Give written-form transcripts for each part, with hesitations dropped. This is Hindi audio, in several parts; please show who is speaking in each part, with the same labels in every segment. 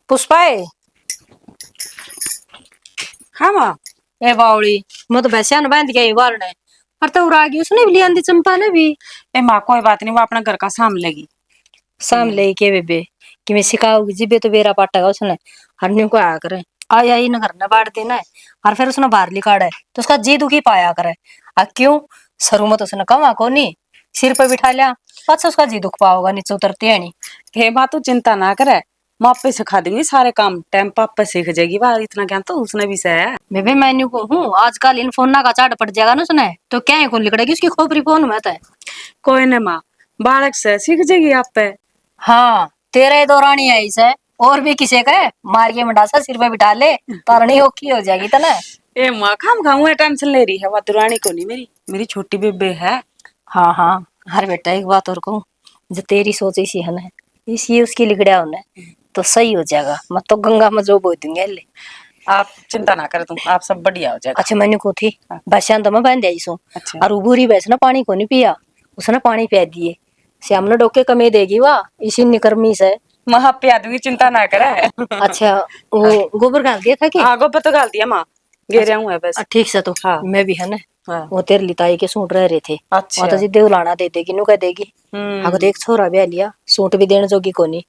Speaker 1: पुष्पाए।
Speaker 2: हाँ माँ।
Speaker 1: ए बावड़ी मैं तो वैसे न बांध गई बार ने। और तो रागी उसने भी लिया चंपा ने भी।
Speaker 2: ए माँ कोई बात नहीं, वो अपना घर का साम लेगी।
Speaker 1: साम ले के बेबे कि मैं सिखाऊंगी जिबे तो बेरा पाटेगा उसने। हरने को आया करे आया ही न करना बांट देना है। और फिर उसने बाहर लिकाड़ा है तो उसका जी दुखी पाया करे। आ क्यों सरू में तो उसने कमा को नहीं सिर पे बिठा लिया। अच्छा उसका जी दुख पाओगा नीचे उतरते है नहीं।
Speaker 2: हे माँ तू चिंता ना करे, माँ पे सिखा देंगी सारे काम, टाइम पाप पे सीख जाएगी। वाह इतना ज्ञान तो उसने भी से है।
Speaker 1: बेबे मैन्यू को हूँ आजकल इन फोन का चाट पड़ जाएगा ना उसने तो क्या है कौन लिकड़ेगी उसकी खोपरी फोन में तो।
Speaker 2: कोई न माँ, बालक से सीख जाएगी आप पे।
Speaker 1: हाँ तेरे दौरानी आई से और भी किसी का है मार के मंडासा सिर पे बिठा ले तारनी ओखी हो जाएगी तना।
Speaker 2: ए माँ खाम खाऊं टेंशन ले रही है, वह दुरानी को नहीं, मेरी छोटी बेबे है।
Speaker 1: हाँ हाँ हर बेटा एक बात और कहूँ जो तेरी सोच इसी है ना इसी उसकी लिगड़िया होना तो सही हो जाएगा। मैं तो गंगा में जो बोल दूंगी ले।
Speaker 2: आप चिंता ना करें, तुम आप सब बढ़िया हो जाएगा।
Speaker 1: अच्छा मैंने को थी बस तो मैं बहन दे सो।
Speaker 2: अच्छा
Speaker 1: और बुरी भैंस ना पानी को नहीं पिया उसने पानी पिया दिए श्याम ने डोके कमे देगी वाह इसी निकर्मी से।
Speaker 2: माँ पिया दूंगी, चिंता ना करे।
Speaker 1: अच्छा वो गोबर डाल दिया था कि
Speaker 2: आगो पे तो डाल दिया माँ, घेरे हूँ है बस।
Speaker 1: ठीक से तो
Speaker 2: हाँ
Speaker 1: मैं भी है ना।
Speaker 2: हाँ
Speaker 1: वो तेरे लिताई के सूट रह थे
Speaker 2: अच्छा।
Speaker 1: वहां तो जिद्दे उलाना दे देगी नु कह देगी। हाँ देख छोरा ब्याह लिया सूट भी देने जोगी कोनी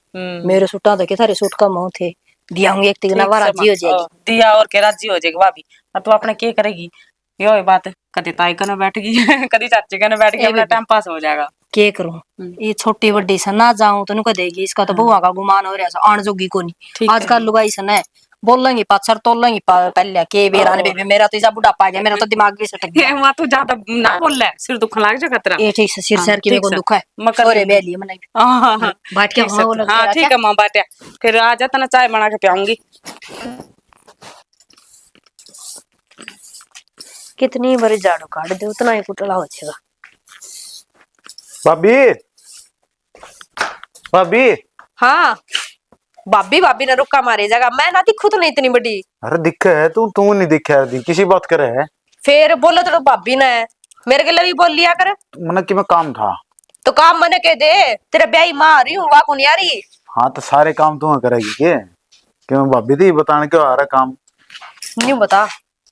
Speaker 1: मेरे सूटा तो के थारे सूट का मुंह थे दिया होंगे एक तिगना
Speaker 2: ठीक
Speaker 1: बार
Speaker 2: से
Speaker 1: राजी हो जाएगी।
Speaker 2: दिया और के राजी हो जाएगी भाभी। अब तो अपने क्या करेगी, यो ये बात कदी ताई कने बैठ गई कदी चाची कने बैठ गई, अपना टाइम पास हो जाएगा।
Speaker 1: के करूं ये छोटी बड़ी से ना जाऊं तो नु कह देगी इसका तो बुआ का गुमान हो रहा आन जोगी कोनी। आजकल लुगाई से ना बोलेंगी पाछर तोलेंगी पहले के बेरा ने बेबी मेरा तो इजा बुढ़ापा आ गया मेरा तो दिमाग भी सटक गया।
Speaker 2: मां तू ज्यादा ना बोल ले, सिर दुखन लाग जा खतरा।
Speaker 1: ये ठीक से सिर सर की मेरे को दुख है
Speaker 2: छोरे
Speaker 1: बेली मने बाट के हम बोलो।
Speaker 2: हाँ ठीक है मां बाटे, फिर आ जा तना चाय बना के पियाऊंगी।
Speaker 1: कितनी बारी झाड़ू काट दे उतना ही कुटला हो जाएगा।
Speaker 3: भाभी भाभी।
Speaker 4: हाँ भाभी भाभी ने रुका मारे जगह मैं ना दिखू तो नहीं इतनी बड़ी।
Speaker 3: अरे दिखा है तू नहीं दिखा है किसी बात करे है।
Speaker 4: फिर बोलो तो भाभी ने मेरे के लिए भी बोल लिया कर।
Speaker 3: मन की मैं काम था
Speaker 4: तो काम मने कह दे तेरा ब्याही मां आ रही हूँ वाह कौन आ रही।
Speaker 3: हाँ तो सारे काम तू करेगी के कि मैं भाभी थी बताने क्यों आ रहा काम।
Speaker 4: नहीं बता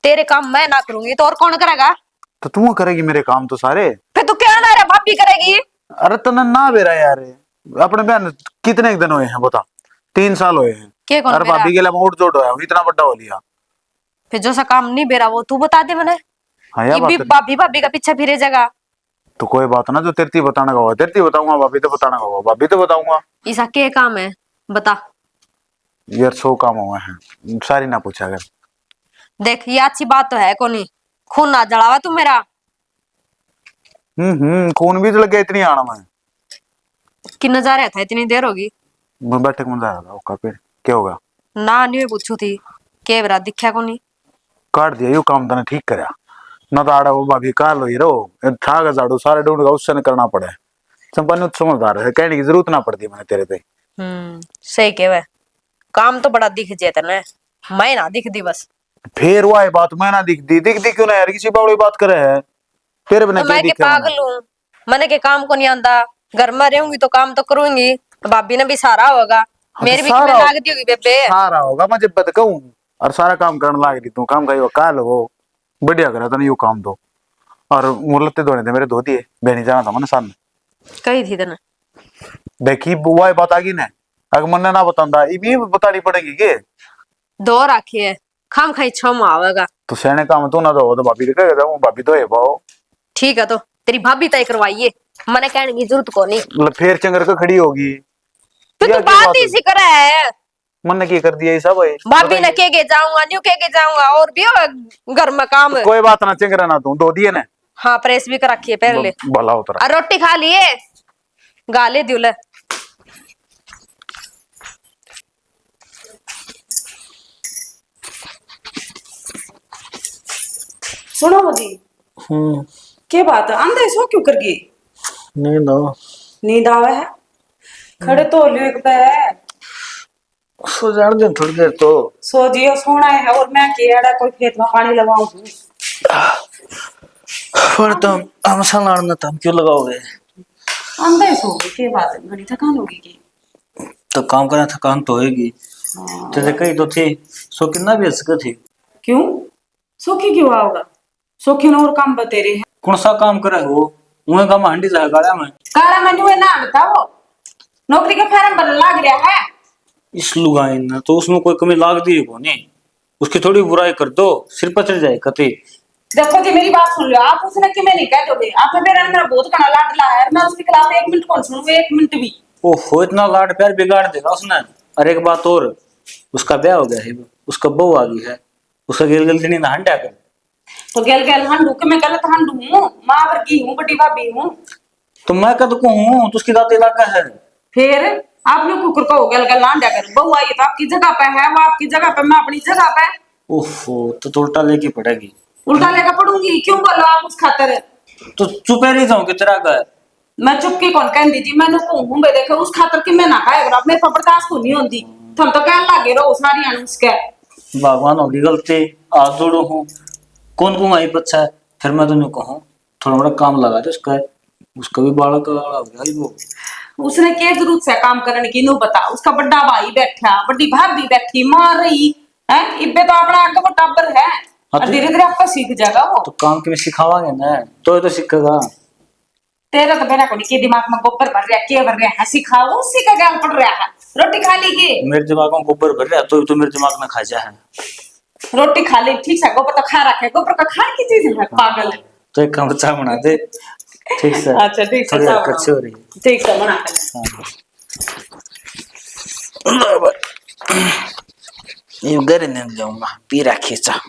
Speaker 4: तेरे काम मैं ना करूंगी तो और कौन करेगा।
Speaker 3: तो तू करेगी मेरे काम तो सारे।
Speaker 4: फिर तू क्या ना रहा भाभी करेगी।
Speaker 3: अरे तना ना बेरा यार अपने बहन कितने दिन हुए हैं बता 3 साल हुए हैं। अरे भाभी के लिए मोड़ जोड़ होया इतना बड़ा हो लिया।
Speaker 4: फिर जो सा काम नहीं बेरा वो तू बता दे मैंने।
Speaker 3: हाँ
Speaker 4: ये भी भाभी भाभी का पीछे फिरे जगह।
Speaker 3: तो कोई बात ना जो तेरती बताने का होगा तेरती बताऊंगा भाभी तो बताने का होगा भाभी तो बताऊंगा।
Speaker 4: ऐसा क्या काम है बता।
Speaker 3: यार 100 काम हुए हैं सारी ना पूछा अगर।
Speaker 4: देख ये अच्छी बात तो है कोनी खून ना जलावा तू मेरा।
Speaker 3: खून भी तो लग गया इतनी आना में
Speaker 4: कि नजारा था इतनी देर होगी।
Speaker 3: मैं बैठक में जा रहा था फिर क्या होगा
Speaker 4: ना नहीं पूछू थी के बरा दिखा को नहीं।
Speaker 3: काट दिया यू काम तने ठीक करया ना तो आड़ा वो भाभी काल हुई रो ठाक झाड़ू सारे ढूंढ उससे न करना पड़े। संपन्न समझदार है कहने की जरूरत ना पड़ती मैंने तेरे पे।
Speaker 4: सही कहवे काम तो बड़ा दिख जाता ना मैं ना दिख दी बस।
Speaker 3: फिर वो है बात मैं ना दिख दी क्यों ना यार किसी बावड़ी बात करे है तेरे बिना
Speaker 4: तो मैं के पागल हूँ मैंने के काम को नहीं आंदा घर में रहूंगी तो काम तो करूंगी तो भाभी ने भी सहारा होगा। मेरी भी कितनी लागती होगी बेबे
Speaker 3: सारा होगा मैं जब बत कहूँ और सारा काम करने लाग रही तू काम का काल वो बढ़िया करा था ना यू काम तो। और मुलते धोने थे मेरे धो दिए बहनी जाना था मैंने सामने
Speaker 4: कही थी तेने
Speaker 3: देखी बुआ बात आ गई ना अगर मन ना बताता ये बतानी पड़ेगी के
Speaker 4: दो राखी है खाम खाई छम आवेगा
Speaker 3: तो सहने काम तू ना तो भाभी देखेगा भाभी तो है पाओ।
Speaker 4: ठीक है तो तेरी भाभी तय करवाइए मैंने कहने की जरूरत को नहीं।
Speaker 3: मतलब फिर चंगर को खड़ी होगी
Speaker 4: तो तू बात ही सी करे है
Speaker 3: मन ने की कर दिया ये सब है
Speaker 4: भाभी ने के जाऊंगा न्यू के जाऊंगा और भी होगा घर में काम
Speaker 3: तो कोई बात ना चंगरा ना तू दो दिए ने।
Speaker 4: हाँ प्रेस भी कर रखी है पहले
Speaker 3: भला उतरा
Speaker 4: और रोटी खा लिए गाले दिउले।
Speaker 2: सुनो मोदी क्या बात है अंधे सो क्यों कर गई। नींद आवे है खड़े तो लियो एक पे
Speaker 5: सो जान दे थोड़ी देर तो
Speaker 2: सो जियो सोना है और मैं केड़ा कोई खेत में पानी लगाऊं
Speaker 5: पर तो हम सलाड़ ना तुम क्यों लगाओगे।
Speaker 2: अंधे सो गई क्या बात है घनी थकान होगी की
Speaker 5: तो काम करना थकान तो होएगी। तेरे कही तो थी सो कितना भी हंस थी।
Speaker 2: क्यों सुखी क्यों आओगा? सुखी ने और काम बतेरे हैं।
Speaker 5: कौन सा काम करे हो उन्हें काम हांडी जाए गाड़ा में।
Speaker 2: काला मनु है ना बताओ, नौकरी का फार्म भरने लाग रहा है।
Speaker 5: इस लुगाई ना तो उसमें कोई कमी लाग दी है को नहीं, उसकी थोड़ी बुराई कर दो सिर पर चढ़ जाए कति।
Speaker 2: देखो जी मेरी बात सुन लो, आप उसने कि मैं नहीं कह दोगे, आपने मेरा मेरा बहुत कना लाडला है, मैं उसके खिलाफ 1 मिनट कौन सुनूंगा, 1 मिनट भी।
Speaker 5: ओहो इतना लाड प्यार बिगाड़ देगा उसने। और एक बात और, उसका ब्याह हो गया है, उसका बहू आ गई है, उसका गिल गिल से नहीं हंडा कर।
Speaker 2: तो गेल गेल हंडू के मैं गलत हंडू हूँ, माँ वर्गी हूँ, बड़ी भाभी हूँ।
Speaker 5: तो मैं कद को हूँ तो उसकी दादी इलाका है।
Speaker 2: फिर आपने कुकर को गेल गेल लांडा कर, बहू आई तो आपकी जगह पे है, वो आपकी जगह पे, मैं अपनी जगह पे।
Speaker 5: ओहो तो उल्टा लेके पड़ेगी।
Speaker 2: उल्टा लेकर पढ़ूंगी क्यों बोलो आप उस खातर?
Speaker 5: तो चुपे रही जाऊं कितना का है।
Speaker 2: मैं चुप की कौन कह दी मैं कहूँ भाई देखो उस खातर कि मैं ना खाएगा, मेरे पर बर्दाश्त को नहीं होती। तुम तो कह लागे रहो सारी आने उसके।
Speaker 5: भगवान होगी गलती, आज जोड़ो हूँ कौन को आई बच्चा है, फिर मैं तुमने कहूँ थोड़ा बड़ा काम लगा दे उसका, उसका भी बालक हो गया वो।
Speaker 2: उसने क्या जरूरत से काम करने की, नू बता। उसका बड़ा भाई बैठा, बड़ी भाभी बैठी, मार रही है, इब्बे तो अपना आगे वो टब्बर है।
Speaker 5: हाँ
Speaker 2: और
Speaker 5: तो-
Speaker 2: धीरे धीरे आपका सीख जाएगा वो।
Speaker 5: तो काम के में सिखावांगे ना तो ये तो सीखेगा।
Speaker 2: तेरा तो बेटा को नहीं के दिमाग में गोबर भर रहा, क्या भर रहा है, सिखाओ, उसी का गाल पड़ रहा है। रोटी खा ली के?
Speaker 5: मेरे दिमाग में गोबर भर रहा तो मेरे दिमाग में खा जा है।
Speaker 2: रोटी खा ली ठीक है, गोबर तो खा रखे, गोबर का खाने की चीज है, पागल है।
Speaker 5: तो एक काम चाय बना दे ठीक से।
Speaker 2: अच्छा ठीक है,
Speaker 5: थोड़ी
Speaker 2: चाय
Speaker 5: हरकत से हो रही है।
Speaker 2: ठीक है बना कर।
Speaker 5: ये घर नहीं जाऊंगा पी रखी चा।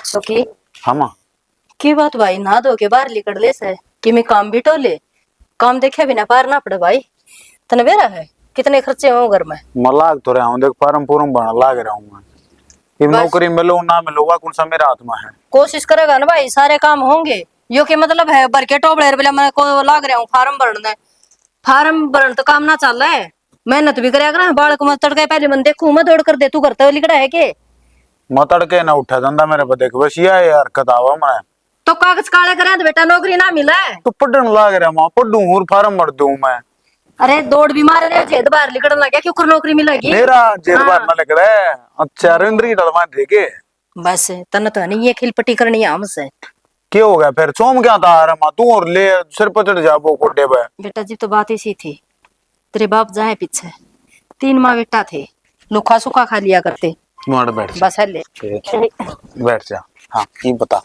Speaker 1: सुखी
Speaker 3: हाँ माँ।
Speaker 1: की बात भाई, नहा धो के बाहर निकल ले से कि मैं काम भी टोले, काम देखे बिना पार ना पड़े भाई। तने बेरा है कितने खर्चे हो घर में?
Speaker 3: मैं लाग तो रहा हूँ, देख फार्म पूरम बना लाग रहा हूँ मैं। ये
Speaker 1: बस।
Speaker 3: नौकरी मिलो ना मिलोगा कौन सा मेरे हाथ में है।
Speaker 1: कोशिश करेगा ना भाई, सारे काम होंगे। यो के मतलब है भर के टोबले बोले मैं को लाग रहा हूँ फार्म भरने, फार्म भरन तो काम ना चल रहा है, मेहनत भी करेगा ना। बालक में तड़के पहले मन देखू मैं दौड़ कर दे, तू करते लिखड़ा है के?
Speaker 3: मैं तड़के ना उठा धंधा मेरे पे, देख बस ये हरकत आवा मैं।
Speaker 1: तो कागज काले करे तो बेटा नौकरी ना मिले।
Speaker 3: तो पढ़न लाग रहा माँ, पढ़ू और फार्म भर दूं मैं।
Speaker 1: अरे दौड़ भी मारे रहे जेद बाहर निकलने लगे, क्यों कर नौकरी मिलेगी?
Speaker 3: मेरा जेल
Speaker 1: हाँ।
Speaker 3: बार ना लग रहा है। अच्छा रविंद्र की डलवा देखे
Speaker 1: बस तन तो नहीं ये खिलपट्टी करनी है हमसे।
Speaker 3: क्या हो गया फिर? सोम क्या था अरे माँ, तू और ले सिर पर चढ़ जा वो कोटे पे।
Speaker 1: बेटा जी तो बात ऐसी थी, तेरे बाप जाए पीछे 3 माँ बेटा थे, लुखा सुखा खा लिया करते।
Speaker 3: मार बैठ जा।
Speaker 1: बस है ले
Speaker 3: बैठ जा। हाँ ये बता।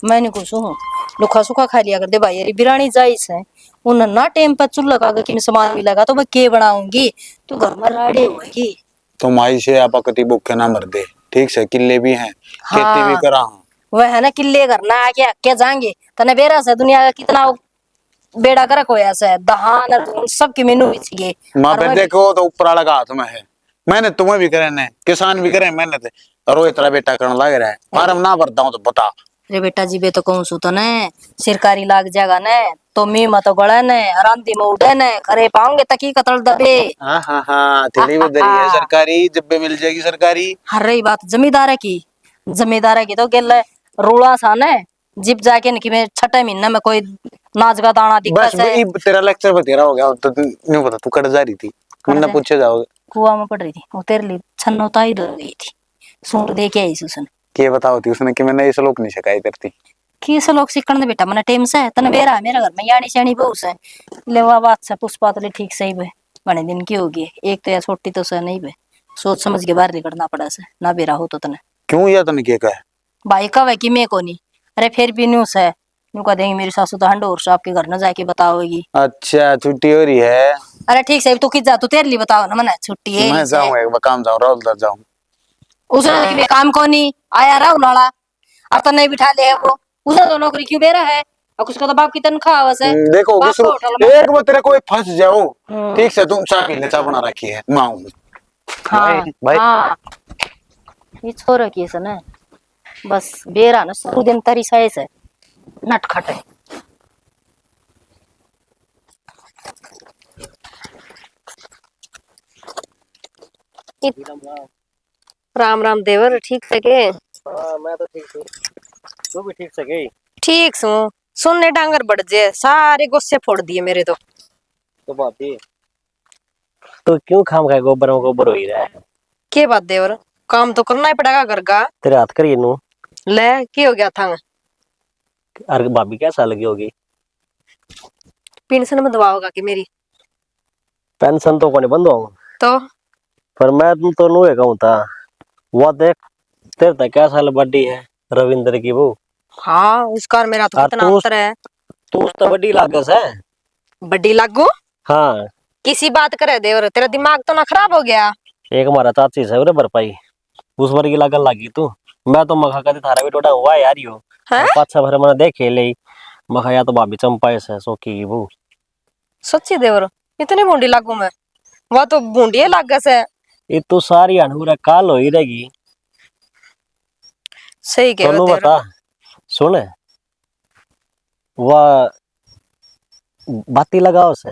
Speaker 1: मैंने कुछ हूँ लुखा सुखा खा लिया करते भाई। अरे बिरानी जाइस है उन ना टाइम पर चूल्हा लगा कि मैं सामान भी लगा तो मैं के बनाऊंगी, तू घर में राड़ी होगी।
Speaker 3: तुम आई से आपा कति भूखे ना मर दे, ठीक से किले भी हैं, खेती भी
Speaker 1: हाँ।
Speaker 3: करा हूँ।
Speaker 1: वह है ना किले करना आके क्या जाएंगे तने बेरा से दुनिया का कितना बेड़ा कर कोया से दहान और सब की मेनू बिछ गए।
Speaker 3: माँ पे देखो तो ऊपर वाला का हाथ में है, मैंने तुम्हें भी करे ने, किसान भी करे मेहनत, और वो इतना बेटा करने लग रहा है। फार्म ना भरता हूँ तो बता।
Speaker 1: अरे बेटा जी बे तो कहूँ सु तो ने सरकारी लाग जाएगा ने तो मी मत गड़ा ने आरामदी में उठे ने करे पाऊंगे तकी कतल दबे।
Speaker 3: हाँ हाँ हाँ थोड़ी भी दरी है सरकारी, जब भी मिल जाएगी सरकारी।
Speaker 1: हर रही बात जमींदार की, जमींदार की तो गेल रोड़ा सा ने जिप जाके न कि मैं 6 महीने में कोई नाच का दाना
Speaker 3: बस
Speaker 1: दिक्कत है।
Speaker 3: तेरा लेक्चर बतेरा हो गया तो नहीं पता तू कट जा रही थी, मैंने पूछे जाओगे।
Speaker 1: कुआ में पड़ रही थी वो तेरे लिए छन्नो ताई दे गई थी, सूट दे के आई सुसन
Speaker 3: के बताओ थी उसने कि मैंने ये श्लोक नहीं सिखाई करती।
Speaker 1: किस लोग सीखण दे बेटा मने टाइम से तने बेरा मेरे घर में यानी श्यानी बहू से लेवा बात से पुष्पा तो ठीक सही बे बने दिन की होगी एक तो या छोटी तो से नहीं बे, सोच समझ के बाहर निकलना पड़ा से ना बेरा हो तो तने
Speaker 3: क्यों या तने के कहा
Speaker 1: भाई का है कि मैं को नहीं। अरे फिर भी न्यूज है न्यू कह देंगे मेरी सासू तो हंडोर से आपके घर न जाके बताओगी।
Speaker 3: अच्छा छुट्टी हो रही है।
Speaker 1: अरे ठीक से तू किस जा तू तेरे लिए बताओ ना मने छुट्टी है
Speaker 3: मैं जाऊँ एक काम जाऊँ रौलदार जाऊँ।
Speaker 1: उसने कि काम को नहीं आया रहा उलाड़ा अब तो नहीं बिठा ले वो उसने तो नौकरी क्यों बेरा है और कुछ का तो बाप की तनख्वाह आवस है।
Speaker 3: देखो
Speaker 1: बाप
Speaker 3: गुस्सो
Speaker 1: को होटल में
Speaker 3: एक बार तेरे को फंस जाओ, ठीक से तुम चाय पी ले, चाय बना रखी है माँ।
Speaker 1: हाँ
Speaker 3: भाई
Speaker 1: हाँ ये छोरा की से ना बस बेरा ना शुरू दिन तरी सही से नटखट है।
Speaker 4: राम राम देवर ठीक से के?
Speaker 5: मैं तो ठीक हूँ, तू भी ठीक से गई?
Speaker 4: ठीक सु सुनने डांगर बढ़ जे सारे गुस्से फोड़ दिए मेरे तो।
Speaker 6: तो भाभी तो क्यों खाम खाए गोबर में गोबर हो ही रहा है।
Speaker 4: के बात देवर, काम तो करना ही पड़ेगा घर का।
Speaker 6: तेरे हाथ करिए नू।
Speaker 4: ले की हो गया था?
Speaker 6: अरे भाभी कैसा लगी होगी।
Speaker 4: पेंशन में दवा होगा कि मेरी
Speaker 6: पेंशन तो कोने बंद हो
Speaker 4: तो।
Speaker 6: पर मैं तुम तो नू कहूँ था वो देख तेरे तक क्या साल बड़ी है रविंद्र की वो।
Speaker 4: हाँ उसका और मेरा तो
Speaker 6: और
Speaker 4: कितना अंतर है।
Speaker 6: तू उस तो बड़ी लागस है।
Speaker 4: बड्डी लागू
Speaker 6: हाँ
Speaker 4: किसी बात करे देवर, तेरा दिमाग तो ना खराब हो गया।
Speaker 6: एक हमारा चाची है उरे भरपाई उस वर्गी लगन लगी तू। मैं तो मखा कदी थारा भी टोटा हुआ है यार यो।
Speaker 4: है
Speaker 6: और पाँच छह भर मैंने देखे ले मखा या तो भाभी चंपा से सोकी की वो।
Speaker 4: सच्ची देवर, इतनी बूंदी लागू मैं? वह तो बूंदी लागस है।
Speaker 6: ये तो सारी अनूरा काल हो ही रहेगी।
Speaker 4: सही कह
Speaker 6: तोनू
Speaker 4: देवर।
Speaker 6: बता सुन वह बाती लगाओ से।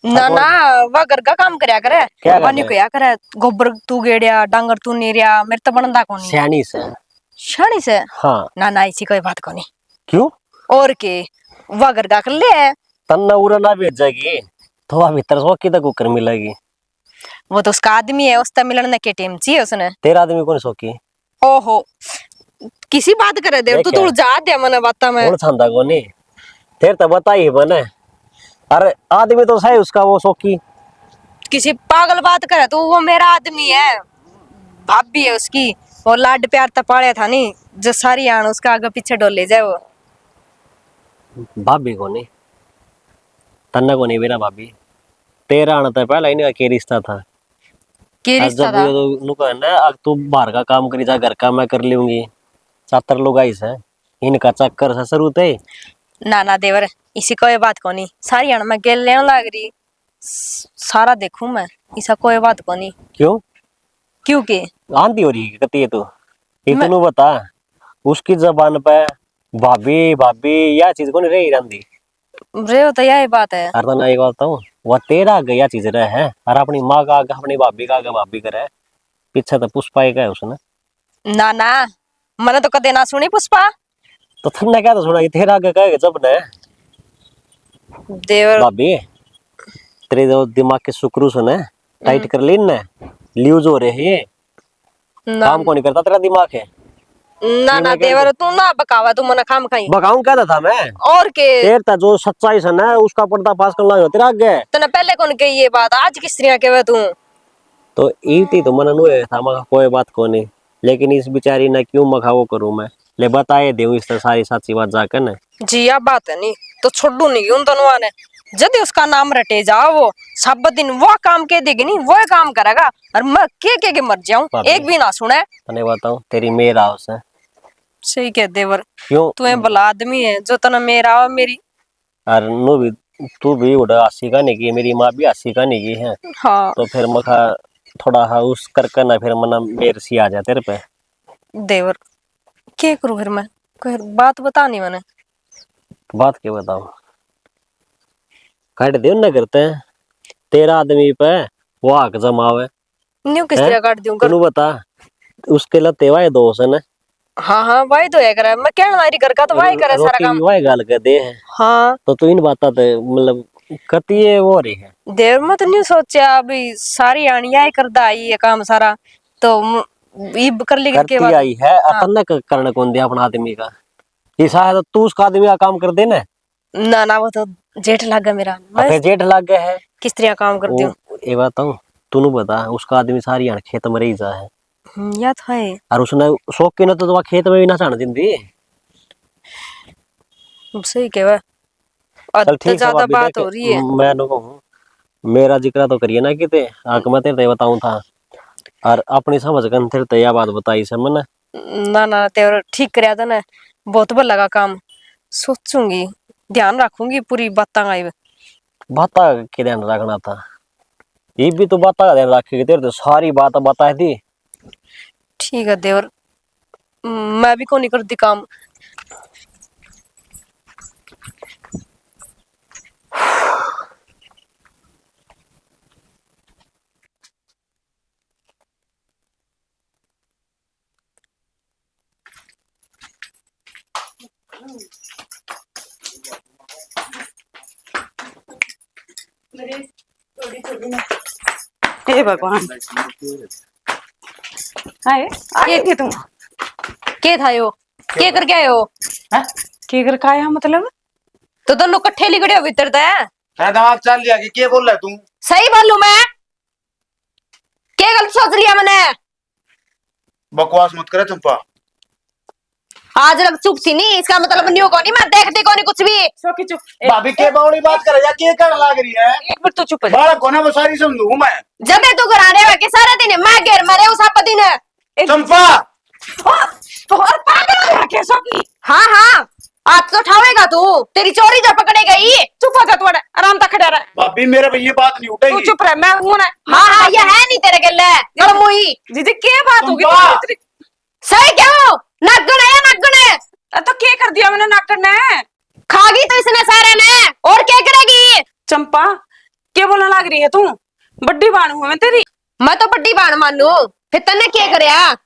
Speaker 4: ना ना, वह घर का काम करया करे।
Speaker 6: क्या
Speaker 4: वह नहीं
Speaker 6: करे
Speaker 4: क्या करे, गोबर तू गेड़िया डांगर तू नेरिया, मेरे तो बनदा कोनी।
Speaker 6: सियानी से।
Speaker 4: शानी से?
Speaker 6: हाँ
Speaker 4: ना ना, ऐसी कोई बात कोनी।
Speaker 6: क्यों
Speaker 4: और के वह घर का कर ले।
Speaker 6: तन्ना उरा ना भेजेगी तो वह भीतर सो की तक कुकर मिलेगी।
Speaker 4: वो तो उसका आदमी है, उससे मिलने के टेम चाहिए उसने।
Speaker 6: तेरा आदमी कौन सोकी।
Speaker 4: ओहो, किसी बात करे देव तू तो जा दे मने बाता में।
Speaker 6: कौन छांदा कोनी तेरे तो बताई बने। अरे आदमी तो सही उसका वो सोकी।
Speaker 4: किसी पागल बात करे तो वो मेरा आदमी है, भाभी है उसकी। और लाड प्यार तो पाया था नहीं, जो सारी आन उसका आगे पीछे डोले जाए वो।
Speaker 6: भाभी कोनी तन्ना कोनी मेरा भाभी। तेरा आना था पहला इनका के रिश्ता था।
Speaker 4: की
Speaker 6: और
Speaker 4: रिश्ता
Speaker 6: जब
Speaker 4: था?
Speaker 6: ये तो नु कहना अब तू बाहर का काम करी जा घर का मैं कर लूंगी। चातर लोग आई से इनका चक्कर से शुरू थे।
Speaker 4: ना ना देवर, इसी कोई बात कोनी, सारी आन मैं गेल लेने लग रही। सारा देखूं मैं, इसा कोई बात कोनी।
Speaker 6: क्यों
Speaker 4: क्योंकि
Speaker 6: आंधी हो रही है कती है तू ये
Speaker 4: मैं
Speaker 6: तू बता उसकी जबान पे भाभी भाभी यह चीज को नहीं रही रंदी।
Speaker 4: रे तो यही बात है।
Speaker 6: अरे ना एक बात बताऊं वह तेरा आगे यह चीज रहे है और अपनी माँ का आगे अपनी भाभी का आगे भाभी करे पीछे तो पुष्पा ही का है उसने।
Speaker 4: ना ना, मैंने तो कदे ना सुनी पुष्पा।
Speaker 6: तो तुमने क्या तो सुना कि तेरा आगे कहेगा जब ने
Speaker 4: देवर
Speaker 6: भाभी तेरे जो दिमाग के सुक्रू सुने टाइट कर ली ने ल्यूज हो रहे हैं ये
Speaker 4: ना
Speaker 6: काम को नहीं करता तेरा दिमाग है।
Speaker 4: ना ना देवर, तू ना बकावा, तू मना खाम खाई।
Speaker 6: बकाऊं कहता था मैं
Speaker 4: और के
Speaker 6: तेर ता जो सच्चाई सन है उसका पर्दाफाश करना हो तेरा आगे।
Speaker 4: तने पहले कौन कही ये बात, आज किस तरह के वे तू?
Speaker 6: तो ईटी तो मन नु था मगा कोई बात को नहीं लेकिन इस बिचारी ने क्यों मखावो करूं मैं ले बताए दे इस तरह सारी सच्ची बात जाकर न।
Speaker 4: जी अब बात है नहीं तो छोड़ू नहीं उन दोनों ने। यदि उसका नाम रटे जाओ वो सब दिन वो काम के देगी नहीं, वो काम करेगा और मैं के मर जाऊं,
Speaker 6: भाभी।
Speaker 4: एक भी ना सुने।
Speaker 6: तने बताऊं तेरी मेर हाउस है
Speaker 4: सही कह देवर,
Speaker 6: क्यों
Speaker 4: तू भला आदमी है जो तना मेरा हो मेरी।
Speaker 6: और नु भी तू भी उड़ा हंसी का नहीं की मेरी माँ भी हंसी का नहीं की है।
Speaker 4: हाँ
Speaker 6: तो फिर मखा थोड़ा हाउस करके ना फिर मना मेर सी आ जाए तेरे पे।
Speaker 4: देवर, क्या करूं फिर मैं, कोई बात बता नहीं मैंने।
Speaker 6: बात क्या बताऊं काट दे ना करते हैं तेरा आदमी पे वो हक जमावे
Speaker 4: न्यू किस
Speaker 6: है।
Speaker 4: तरह काट दूं कर?
Speaker 6: तू बता उसके लते वाए दोस्त है ना।
Speaker 4: हाँ हाँ वही तो है करे, मैं कहना मारी घर का तो वही करे सारा
Speaker 6: रोटी
Speaker 4: काम।
Speaker 6: भी वाए गाल के दे है।
Speaker 4: हाँ
Speaker 6: तो तू इन बात मतलब कती है वो रही है।
Speaker 4: देर में तो नहीं सोचा अभी सारी आनिया ही करदा आई ये काम सारा, तो ईब कर ली के
Speaker 6: करती
Speaker 4: बाद।
Speaker 6: आई है
Speaker 4: हाँ।
Speaker 6: अपन ने करने कौन दिया अपना आदमी का ये शायद तू उसका आदमी का काम कर दे ना।
Speaker 4: ना ना वो तो जेठ लग गया मेरा, मैं
Speaker 6: फिर जेठ लग गया है
Speaker 4: किस तरह काम कर दूं?
Speaker 6: वो ये बताऊं तू बता उसका आदमी सारी आन खेत में रही जा है
Speaker 4: या तो है।
Speaker 6: और उसने शौक की ना तो खेत में भी ना छाण दी।
Speaker 4: सही कह
Speaker 6: चल ठीक है
Speaker 4: ज्यादा
Speaker 6: भाभी
Speaker 4: बात
Speaker 6: देख
Speaker 4: हो रही है।
Speaker 6: मैं नु कहूं मेरा जिक्र तो करिए ना किते आके मैं तेरे बताऊं था और अपनी समझ कर तेरे तो यह बात बताई से मैंने।
Speaker 4: ना ना तेरा ठीक कराया था ना, बहुत बड़ा लगा काम। सोचूंगी, ध्यान रखूंगी पूरी बातां आई।
Speaker 6: बाता के ध्यान रखना था ये भी तो बाता का ध्यान रखेगी तेरे तो सारी बात बता दी।
Speaker 4: ठीक है देवर, मैं भी को नहीं करती काम।
Speaker 2: हे भगवान, हाय आए थे तुम?
Speaker 4: के था यो? के करके आए हो?
Speaker 2: की कर का आया मतलब?
Speaker 4: तो दोनों कट्ठे लिगड़े हो भीतर ते।
Speaker 3: दिमाग चल लिया कि क्या बोल रहा है तू?
Speaker 4: सही बोलूं मैं? के गलत सोच लिया मैंने?
Speaker 3: बकवास मत करे चंपा।
Speaker 4: आज लग चुप थी नहीं, इसका मतलब न्यू को नहीं, मैं देखती को नहीं कुछ भी।
Speaker 2: सो की चुप।
Speaker 3: भाभी के बावड़ी बात करे या के कर लाग रही है?
Speaker 2: एक मिनट तो चुप हो जा।
Speaker 3: बालक को ना वो सारी समझू मैं।
Speaker 4: जब तू घराने में के सारा दिन मैं घेर मरे उस आप दिन।
Speaker 3: चंपा
Speaker 2: तो और पागल हो गया क्या सो की?
Speaker 4: हाँ हाँ, आज तो उठावेगा तू, तेरी चोरी जो पकड़े गई।
Speaker 2: चुप हो जा तू, आराम तक खड़ा रह।
Speaker 3: भाभी मेरे पे ये बात नहीं
Speaker 2: तू
Speaker 3: उठेगी।
Speaker 2: चुप रह, मैं हूं ना।
Speaker 4: हाँ हाँ, ये है नहीं तेरे गले कल मुही।
Speaker 2: दीदी क्या बात होगी?
Speaker 3: चंपा!
Speaker 4: सही क्यों? नागण है या नागण है?
Speaker 2: तो क्या कर दिया मैंने नाक ने?
Speaker 4: खागी तो इसने सारे ने, और क्या करेगी?
Speaker 2: चंपा क्या बोलने लग रही है तू? बड्डी बाण हूं मैं तेरी।
Speaker 4: मैं तो बड्डी बाण मानू, फिर तने क्या करया?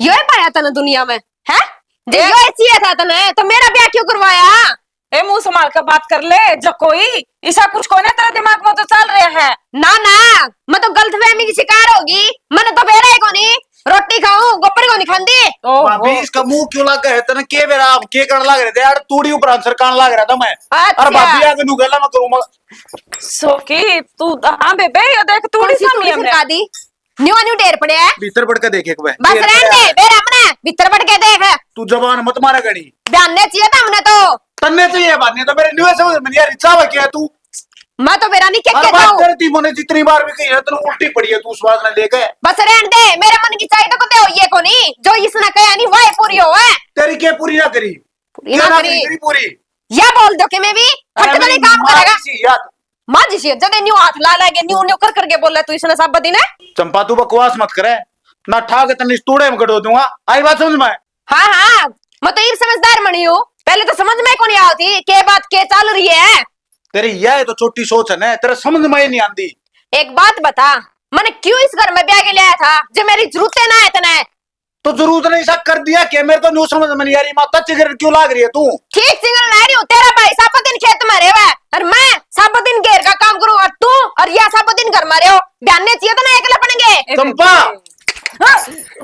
Speaker 4: यो ही पाया तने दुनिया में है? जे यो ही चाहिए था तने, तो मेरा ब्याह क्यों करवाया?
Speaker 2: ए मुंह संभाल कर बात कर ले। जो कोई ऐसा कुछ कोई ना तेरे दिमाग में तो चल रहा है।
Speaker 4: ना ना, मैं तो गलतफहमी की शिकार होगी। मैंने तो बेरा ही को नहीं, रोटी खाऊं गोपर को नहीं खांदी।
Speaker 3: भाभी इसका मुंह क्यों लग गया है? तने के बेरा आप के कर लग रहे थे यार? तूड़ी ऊपर आंसर कान लग रहा था मैं।
Speaker 4: अच्छा।
Speaker 3: अरे भाभी आगे नु गला मैं करूंगा।
Speaker 2: सोकी तू हाँ बेबे ये देख तू नहीं
Speaker 4: थोड़ी
Speaker 2: समझी
Speaker 4: सरका दी, न्यू न्यू ढेर पड़े है।
Speaker 3: भीतर बढ़ के देख एक बार।
Speaker 4: बस रहने दे, बेरा अपने भीतर बढ़ के देख।
Speaker 3: तू जबान मत मारा गणी।
Speaker 4: ध्यान ने चाहिए था हमने तो।
Speaker 3: तन्ने तो ये बात नहीं तो मेरे न्यू समझ में नहीं आ रही। चावा क्या है तू?
Speaker 4: मैं तो बेरा नहीं क्या
Speaker 3: हर
Speaker 4: कहता
Speaker 3: बात
Speaker 4: हूँ।
Speaker 3: करती मोने जितनी बार भी कही है तू उल्टी पड़ी है। तू स्वाद न लेके
Speaker 4: बस रहने दे, मेरे मन की चाहिए तो कुत्ते हो ये को नहीं, जो इसने कहा नहीं वही पूरी हो है।
Speaker 3: तेरी के पूरी ना करी?
Speaker 4: पूरी ना
Speaker 3: क्या
Speaker 4: करी।
Speaker 3: तेरी पूरी?
Speaker 4: या बोल दो कि मैं भी हट नहीं काम करेगा।
Speaker 3: यार
Speaker 4: मां जी से जब न्यू हाथ ला लागे न्यू न्यू कर करके बोल रहा तू इसने सब बदी ने।
Speaker 3: चंपा तू बकवास मत करे ना। ठा के तन्ने तूड़े में कटो दूंगा। आई बात समझ में?
Speaker 4: हाँ हाँ, मैं तो ये समझदार बनी हूँ, पहले तो समझ में को नहीं आती के बात के चल रही है।
Speaker 3: तेरी यह तो छोटी सोच है ना, तेरे समझ में ही नहीं आती।
Speaker 4: एक बात बता, मैंने क्यों इस घर में ब्याह के लिया था जो मेरी जरूरतें ना है इतने?
Speaker 3: तो जरूरत नहीं सा कर दिया कि मेरे तो न्यू समझ में नहीं आ रही। माता चिगर क्यों लाग रही है तू?
Speaker 4: ठीक सिंगल ला रही हूँ, तेरा भाई सब दिन खेत में रहे और मैं सब दिन घेर का काम करूँ, और तू और यह सब दिन घर में रहे हो। बयान चाहिए तो ना एकला पड़ेंगे।
Speaker 3: चंपा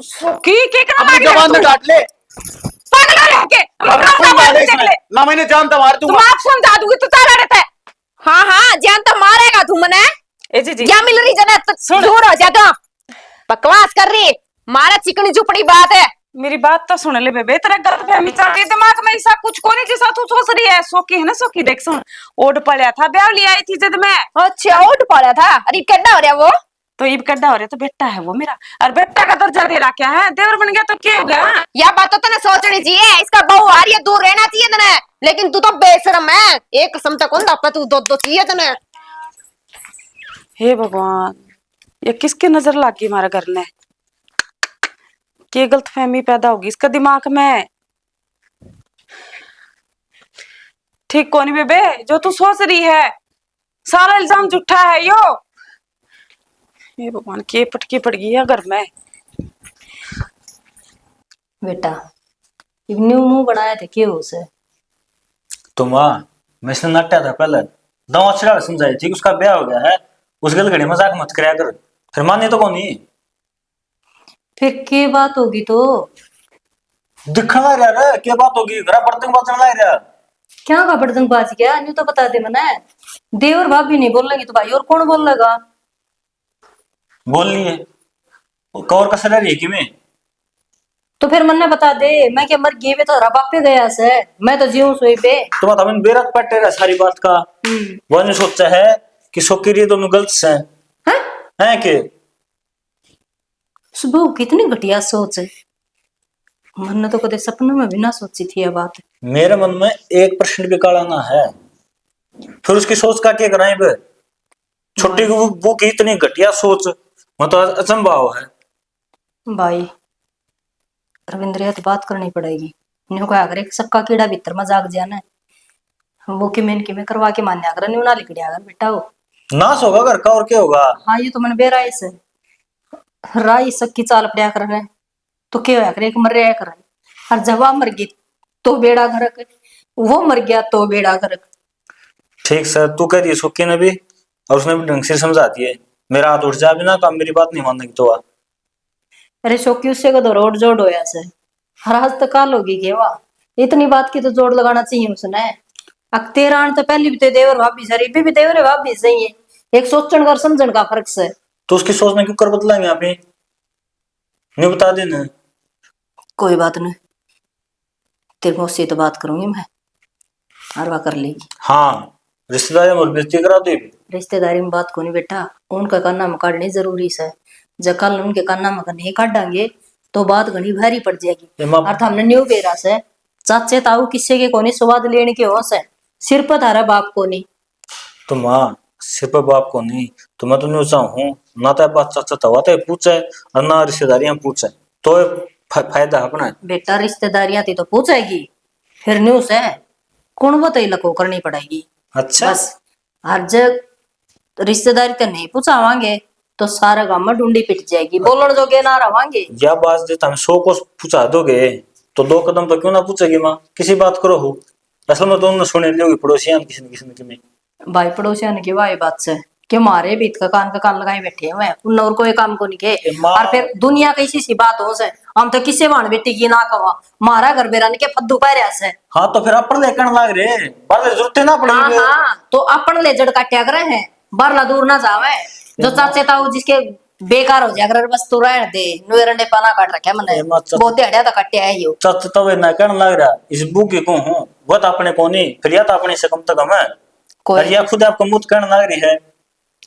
Speaker 2: सोकी क्या करना
Speaker 3: अपनी
Speaker 2: लग रही है
Speaker 3: जबान
Speaker 2: तू?
Speaker 3: में काट ले।
Speaker 2: पागल हो रहा है क्या?
Speaker 3: अब कोई बात नहीं इसमें। ना मैंने जानता मार
Speaker 2: तुम
Speaker 3: दूंगा।
Speaker 2: आप समझा दूंगी तो तारा रहता है।
Speaker 4: हाँ हाँ, जान तो मारेगा तू मने।
Speaker 2: ए जी जी
Speaker 4: क्या मिल रही जन्नत?
Speaker 2: सुन।
Speaker 4: दूर हो जा तो बकवास कर रही, मारा चिकनी झुपड़ी बात है।
Speaker 2: मेरी बात तो सुन ले बेबे, तेरा गलतफहमी चल रही है दिमाग में। ऐसा कुछ को नहीं जैसा तू सोच रही है। सोकी है ना सोकी, देख सुन ओढ़ पड़ा था ब्याह ले आई थी जद मैं।
Speaker 4: अच्छा उठ पड़ा था, अरे कैसा हो रहा वो?
Speaker 2: तो ईब कड्डा हो रहा तो बेटा है वो मेरा, और बेटा का दर्जा दे रहा क्या है? देवर बन गया तो क्या हो गया?
Speaker 4: यह बात तो तने सोचनी चाहिए, इसका बहू आ रही है दूर रहना चाहिए तने, लेकिन तू तो बेशरम है। एक कसम तक कौन दापा तू दो दो चाहिए तने।
Speaker 2: हे भगवान, ये किसकी नजर लग गई हमारे घर में? क्या गलतफहमी पैदा होगी इसका दिमाग में? ठीक कौन बेबे जो तू सोच रही है? सारा इल्जाम झूठा है यो। हे भगवान, के पटकी पड़ गई है घर में।
Speaker 1: बेटा न्यू मुंह बनाया थे क्यों उसे?
Speaker 5: तो माँ मैं इसने नट्टा था पहले, दवा छिड़ा समझाई थी कि उसका ब्याह हो गया है, उस गल घड़ी मजाक मत कराया कर। फिर माने तो कौन नहीं।
Speaker 1: फिर के बात होगी तो?
Speaker 5: दिखण लग रहा है क्या बात होगी? घर बर्तन बचने लग रहा।
Speaker 1: क्या का बड़दंग बाज गया? न्यू तो बता दे मने। देवर भाभी नहीं बोलेंगे तो भाई और कौन बोल लेगा?
Speaker 5: बोल लिए कौर कसर रही कि मैं।
Speaker 1: तो फिर मन्ने बता दे, मैं क्या मर गई? वे तो बाप पे गया से, मैं तो जीऊं सोई पे।
Speaker 5: तो बता मैंने बेरत पट्टे रहा सारी बात का। वो ने सोचा है कि सोकी रही दोनों गलत से हैं कि
Speaker 1: सुबह कितनी घटिया सोच है। मैंने तो कदे सपनों में भी ना सोची थी ये बात।
Speaker 5: मेरे मन में 1% भी काला ना है। फिर उसकी सोच का क्या कराएं बे? छोटी वो की इतनी घटिया सोच, मतलब अचंभा है
Speaker 1: भाई रविंद्र ये तो बात करनी पड़ेगी। न्यू कहा करे सक्का कीड़ा भीतर में जाग जाना वो कि मैं करवा के मान्या कर न्यू ना लिखड़िया कर बेटा वो
Speaker 5: नाश होगा घर का और क्या होगा।
Speaker 1: हाँ ये तो मैंने बेराई से राई सक्की चाल पड़िया कर रहे तो क्या होया करे? एक मर रहा कर और जवा मर गई तो बेड़ा घरक, वो मर गया तो बेड़ा घरक।
Speaker 5: ठीक सर तू कह रही सोकी ने भी और उसने भी ढंग से समझाती है। मेरा हाथ उठ जाए बिना काम, मेरी बात नहीं मानने की तो
Speaker 1: अरे शोकी उससे को तो रोड जोड़ होया से हर आज तक काल होगी के वाह इतनी बात की तो जोड़ लगाना चाहिए उसने। अब तेरा आन तो पहले भी ते देवर भाभी सर इबे भी देवर भाभी सही है, एक सोचन का और समझन का फर्क से।
Speaker 5: तो उसकी सोच में क्यों कर बदलाएंगे आप ही? नहीं बता देना।
Speaker 1: कोई बात नहीं, तेरे को उससे तो बात करूंगी मैं, हरवा कर लेगी।
Speaker 5: हाँ, रिश्तेदारी में बेइज्जती करा दे।
Speaker 1: रिश्तेदारी में बात को नहीं बेटा, उनका कान्ना में काटनी जरूरी है। जब कल उनके कान्ना में नहीं काटेंगे तो बात घनी भारी पड़ जाएगी। अर्थ हमने न्यू बेरा से चाचे ताऊ किस्से के कोनी स्वाद लेने के होश है, सिर पर थारा बाप को नहीं।
Speaker 5: तो माँ सिर पर बाप को नहीं, तो मैं तो न्यू चाहूँ ना तो बात चाचा तवा तो पूछे और ना रिश्तेदारियां पूछे, तो फायदा अपना है।
Speaker 1: बेटा रिश्तेदारियां थी तो पूछेगी, फिर न्यूज है कौन बताई लको करनी पड़ेगी।
Speaker 5: अच्छा,
Speaker 1: बस हर जग रिश्तेदारी तो नहीं पूछावांगे तो सारा गांव में ढूंढी पिट जाएगी, बोलने जोगे ना रवांगे।
Speaker 5: या बात जो तुम 100 को पूछा दोगे तो 2 कदम तो क्यों ना पूछेगी माँ, किसी बात करो हो। असल में तो सुने लोगे पड़ोसियां किसी न किसी में।
Speaker 1: भाई पड़ोसिया ने की वाही बात से कि मारे बीत का कान लगाए बैठे हुए हैं, उन और कोई काम को नहीं के। और फिर दुनिया कैसी सी बात हो से, हम तो किसे बाण बेटी की ना कहा मारा घर बेरा के फद्दू पैरिया से।
Speaker 5: हाँ तो फिर अपन लेकर लाग रहे बार जरूरत ना पड़ेगी।
Speaker 1: हाँ तो अपन ले जड़ काट्या करे हैं, बारला दूर ना जावे। जो चाचे ताऊ जिसके बेकार हो जाए अगर बस तू रह दे नुरंडे पाना काट रखे मैंने बहुत हड़िया तो कट्या है यो।
Speaker 5: चच तवे ना कहने लग रहा इस बुके को हूँ वो तो अपने को नहीं, फिर या तो अपने से कम तक है और या खुद आपको मुत कहने लग रही है।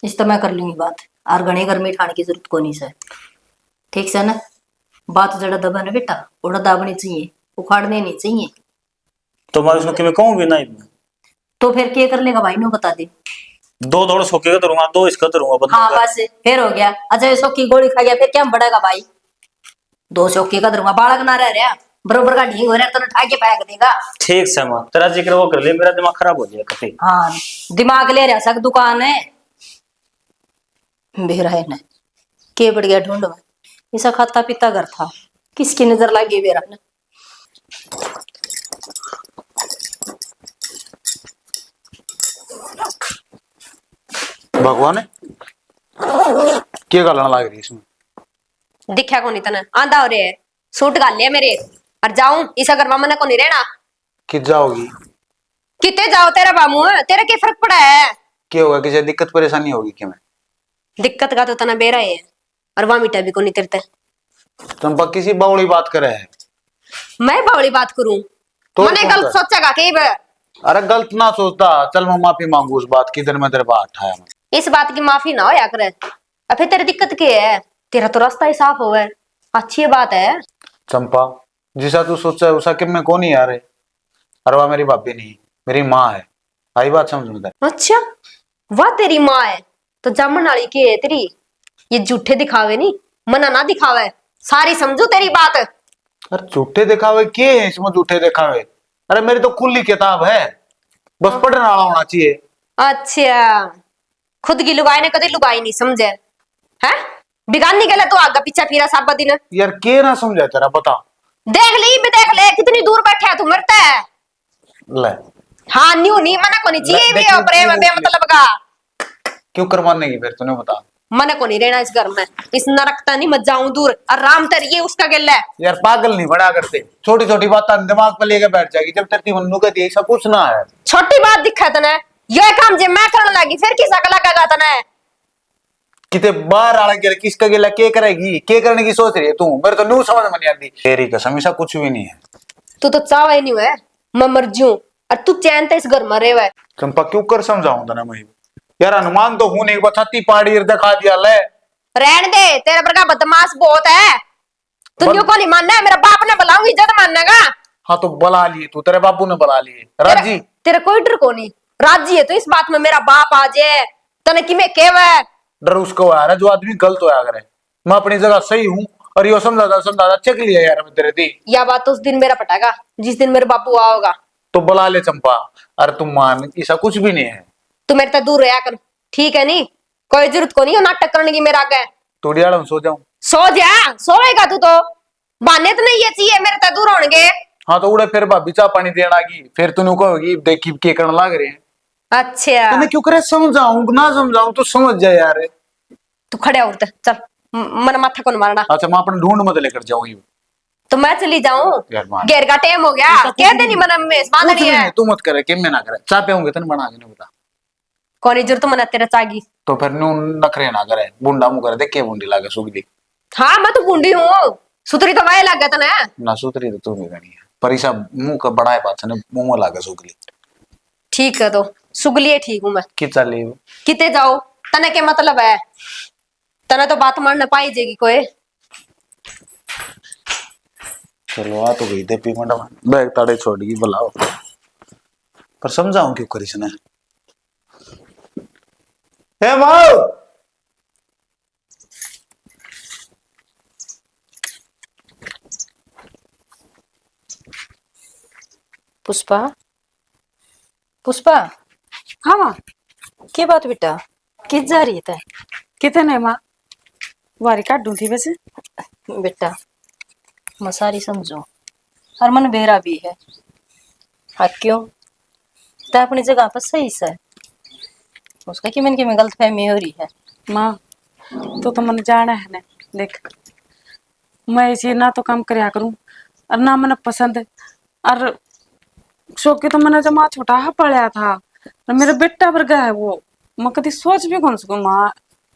Speaker 1: इस तो मैं कर लूंगी बात, और घने घर में ठाने की जरूरत को नहीं से, ठीक से ना। बात जड़ा दबा ना बेटा उड़ा दाबनी चाहिए, उखाड़ने नहीं चाहिए।
Speaker 5: तो मैं उसको मैं कहूँ भी नहीं,
Speaker 1: तो फिर क्या कर लेगा भाई नो बता दे।
Speaker 5: 2 दौड़ सोके का करूंगा 2 इसका करूंगा।
Speaker 1: हाँ बस फिर हो गया, अच्छा सौ की गोली खा गया फिर क्या बढ़ेगा भाई। 2 सौके का करूंगा, बालक ना रह रहा बरोबर का ढींग हो रहा तो उठा के फेंक देगा।
Speaker 5: ठीक से माँ तेरा जिक्र वो कर ले, मेरा दिमाग खराब हो जाएगा कभी।
Speaker 1: हाँ दिमाग ले रहा सक दुकान है बेरा है ना के बढ़ गया ढूंढ में, ऐसा खाता पीता घर था किसकी नजर लगी बेरा ने।
Speaker 3: भगवान है क्या गलना लग रही इसमें?
Speaker 4: दिखा को नहीं तना आंधा हो रहे है, सूट गाल लिया मेरे और जाऊं इस अगर मना को नहीं रहना।
Speaker 3: कि जाओगी?
Speaker 4: कितने जाओ तेरा बामू है, तेरा क्या फर्क पड़ा है?
Speaker 3: क्या होगा, किसी दिक्कत परेशानी होगी क्या? मैं
Speaker 4: दिक्कत का तो तना बेरा है और वहां मिटा भी को नहीं तेरते।
Speaker 3: तुम पक्की सी बावड़ी बात करे है?
Speaker 4: मैं बावड़ी बात करूं
Speaker 3: तो
Speaker 4: मैंने गलत सोचा के?
Speaker 3: अरे गलत ना सोचता, चल मैं माफी मांगू उस बात की, दिन में तेरे बात उठाया मैं।
Speaker 4: इस बात की माफी ना हो या करे, अब फिर तेरी दिक्कत क्या है? तेरा तो रास्ता ही साफ होवे, अच्छी बात है।
Speaker 3: चंपा जिसा तू सोचा है उसा कि मैं कौन ही यार है, अरे वह मेरी भाभी नहीं मेरी माँ है, आई बात समझ में?
Speaker 4: अच्छा वाह तेरी माँ है तो जामन वाली की है तेरी, ये झूठे दिखावे नहीं मना ना दिखावे, सारी समझू तेरी बात।
Speaker 3: अरे झूठे दिखावे के है इसमें? झूठे दिखावे अरे मेरी तो खुली किताब है, बस पढ़ने वाला होना चाहिए।
Speaker 4: अच्छा खुद की लुगाई ने कभी लुगाई नहीं समझे है, बिगानी गला तो आगे पीछे फिरा सब दिन।
Speaker 3: यार के ना समझा तेरा बता,
Speaker 4: देख ले कितनी दूर बैठा है तू, मरता है।
Speaker 3: ले
Speaker 4: हाँ न्यू नहीं मना को नहीं चाहिए भी
Speaker 3: देखिए,
Speaker 4: प्रेम
Speaker 3: क्यों-
Speaker 4: बेमतलब का।
Speaker 3: क्यों करवाने की फिर तूने बता?
Speaker 4: मना को नहीं रहना इस घर में, इस नरकता नहीं मत जाऊं दूर, आराम करिए उसका गिल है।
Speaker 3: यार पागल नहीं बड़ा करते, छोटी छोटी बात दिमाग पर लेके बैठ जाएगी, जब तेरी मन्नू कहती है ऐसा कुछ ना है।
Speaker 4: छोटी बात दिखा तने ये काम जे मैं करने लगी फिर किसा का लगेगा तने?
Speaker 3: किते बाहर आने के किसका गिला के करेगी, के करने की सोच रही है तू? मेरे तो न्यू समझ में नहीं आती तेरी कसम, ऐसा कुछ भी नहीं है।
Speaker 4: तू तो चावा ही नहीं है मैं मर जाऊं और तू चैन इस घर में रहे।
Speaker 3: चंपा क्यों कर समझाऊं तना मैं यार, हनुमान तो हूं नहीं, छत्ती पहाड़ी दिखा दिया ले।
Speaker 4: रहने दे, तेरे पर का बदमाश बहुत है, तू न्यू को नहीं मानना है, मेरा बाप ने बुलाऊंगी इज्जत माननेगा।
Speaker 3: हाँ तो बुला लिए तू, तेरे बापू ने बुला लिए राजी।
Speaker 4: तेरा कोई डर को नहीं, राजी है तो इस बात में मेरा बाप आ जाए तने कि मैं केवे
Speaker 3: डर उसको आ रहा जो आदमी गलत होया करे, मैं अपनी जगह सही हूँ और यो समझा चेक लिया यार मैं तेरे दी।
Speaker 4: या बात तो उस दिन मेरा पटागा जिस दिन मेरे बापू आओगा।
Speaker 3: तो बुला ले चंपा, अरे तुम मान ऐसा कुछ भी नहीं है।
Speaker 4: तू मेरे तक दूर रहा कर ठीक है नहीं, कोई जरूरत को नहीं हो नाटक करने की मेरा आगे।
Speaker 3: तोड़ियाड़ा सो जाऊं?
Speaker 4: सो जा, सोएगा तू तो बहाने तो नहीं ये चाहिए मेरे तक दूर होंगे।
Speaker 3: हाँ तो उड़े फिर भाभी चाह पानी देना की, फिर तूने कहोगी देखी के करने लग रहे हैं।
Speaker 4: अच्छा
Speaker 3: तने क्यों करे समझाऊं ना समझाऊं तो समझ जाए यार।
Speaker 4: तू खड़े हो उठ, चल मन माथा कौन मारना।
Speaker 3: अच्छा मैं अपना ढूंढ मत लेकर जाऊंगी।
Speaker 4: तो मैं चली जाऊं,
Speaker 3: यार मान
Speaker 4: घेर का टाइम हो गया,
Speaker 3: ऐसा कुछ
Speaker 4: कह
Speaker 3: भी
Speaker 4: देनी
Speaker 3: नहीं।
Speaker 4: मन में
Speaker 3: कुछ
Speaker 4: बांधनी
Speaker 3: भी
Speaker 4: है।
Speaker 3: नहीं, तू मत करे कि मैं ना करे चाह पे होंगे तने बना के नहीं बता।
Speaker 4: कौन जरूरत मन तेरा चागी।
Speaker 3: तो फिर नू नखरे ना करे बुंडा मुंह करे देख के बुंडी लागे सुगली।
Speaker 4: हाँ मैं तो बूंदी हूँ, सुतरी तो वह लग गया तने।
Speaker 3: ना सुतरी तो तू भी गणी है परिसा मुंह का बड़ा है पाछे ने मुंह में लागे सुगली।
Speaker 4: ठीक है तो सुगलिए ठीक हूँ मैं।
Speaker 3: कि चली
Speaker 4: किते जाओ, तने के मतलब है, तने तो बात मान न पाई जेगी कोई।
Speaker 3: चलो आ तो गई दे पी मंडा बैग ताड़े छोड़ गई बुलाओ पर समझाऊं क्यों करी इसने। हे माओ
Speaker 1: पुष्पा, पुष्पा,
Speaker 2: हाँ माँ,
Speaker 1: क्या बात बेटा, किस जा रही है
Speaker 2: कितने माँ वारी काट दूं थी वैसे।
Speaker 1: बेटा? मैं सारी समझो, और मन बेरा भी है। हाँ क्यों, तो अपनी जगह पर सही से उसका कि मन की में गलत फहमी हो रही है।
Speaker 2: माँ तो मन जाना है ना, देख मैं इसी ना तो काम करया करूं और ना मैंने पसंद है। और शौक के तो मैंने जमा छोटा हा पढ़ाया था और मेरा बेटा वर्गा है वो, मैं कभी सोच भी कौन सकूं माँ।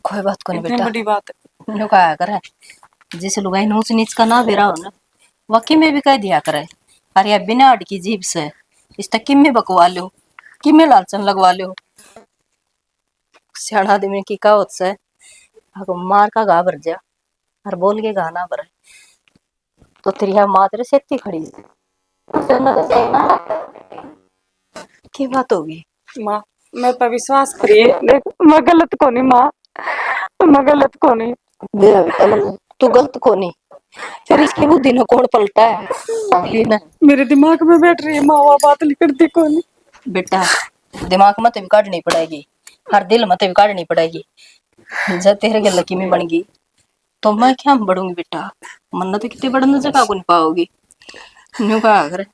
Speaker 1: कोई बात को नहीं
Speaker 2: इतनी
Speaker 1: बेटा,
Speaker 2: बड़ी बात है।
Speaker 1: मैंने कहा करे जैसे लुगाई नूच नीच का ना बेरा हो ना, वकी में भी कह दिया करे। अरे अब बिना अड़ की जीभ से इस तक किम में बकवा लो, किम में लालचन लगवा लो। सियाना आदमी की कहावत से अगर मार का गा भर जा और बोल के गाना भर, तो तेरी माँ तेरे सेती खड़ी की बात होगी।
Speaker 2: माँ मैं पर विश्वास करिए, देख मैं गलत को नहीं माँ, मैं गलत को नहीं।
Speaker 1: मेरा बेटा तू गलत को नहीं, फिर इसकी बुद्धि न कौन पलटा है अगली ने।
Speaker 2: मेरे दिमाग में बैठ रही है माँ, वो बात नहीं करती को नहीं।
Speaker 1: बेटा दिमाग मत भी काटनी पड़ेगी, हर दिल मत भी काटनी पड़ेगी। जब तेरे के लकी में बन गई तो मैं क्या बढ़ूंगी बेटा, मन्ना तो कितनी बढ़ने जगह को नहीं पाओगी। न्यू कहा अगर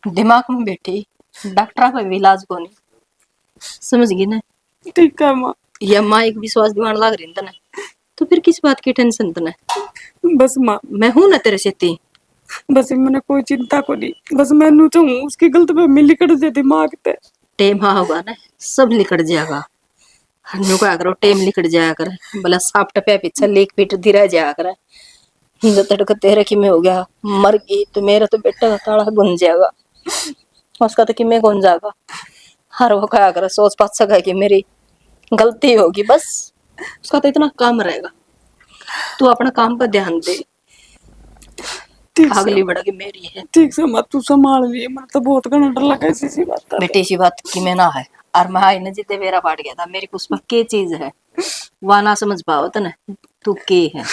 Speaker 1: दिमाग में बैठी डॉक्टर पे भी इलाज को नहीं, समझ गई ना।
Speaker 2: ठीक है माँ।
Speaker 1: या माँ एक विश्वास दिवान लाग रही तने, तो फिर किस बात की टेंशन तने।
Speaker 2: बस माँ,
Speaker 1: मैं हूं ना तेरे सेती।
Speaker 2: बस मैंने कोई चिंता को नहीं, बस मैं नू चाहूँ उसकी गलत फहमी लिकट जाए दिमाग ते।
Speaker 1: टेम हाँ होगा ना, सब लिकट जाएगा। न्यू कहा करो टेम लिकट जाया कर, भला सांप टपया पीछे लेक पीट धीरा जाया कर। हिंद तड़क तेरे की में हो गया मर गई तो मेरा तो बेटा का ताला गुन जाएगा, उसका तो किमें गुन जाएगा। हर वो कहा कर सोच पाच सका कि मेरी गलती होगी बस, उसका तो इतना काम रहेगा। तू अपना काम पर ध्यान दे,
Speaker 2: ठीक से,
Speaker 1: अगली बढ़ मेरी है।
Speaker 2: ठीक से माँ तू संभाल लिए, मैं तो बहुत घना डर लगा इसी बात का।
Speaker 1: बेटी सी बात कि मैं ना है, और मैं आई न जिद्दे मेरा पाट गया था मेरी पुष्पा के चीज है वह ना समझ पाओ तो ना तू के है।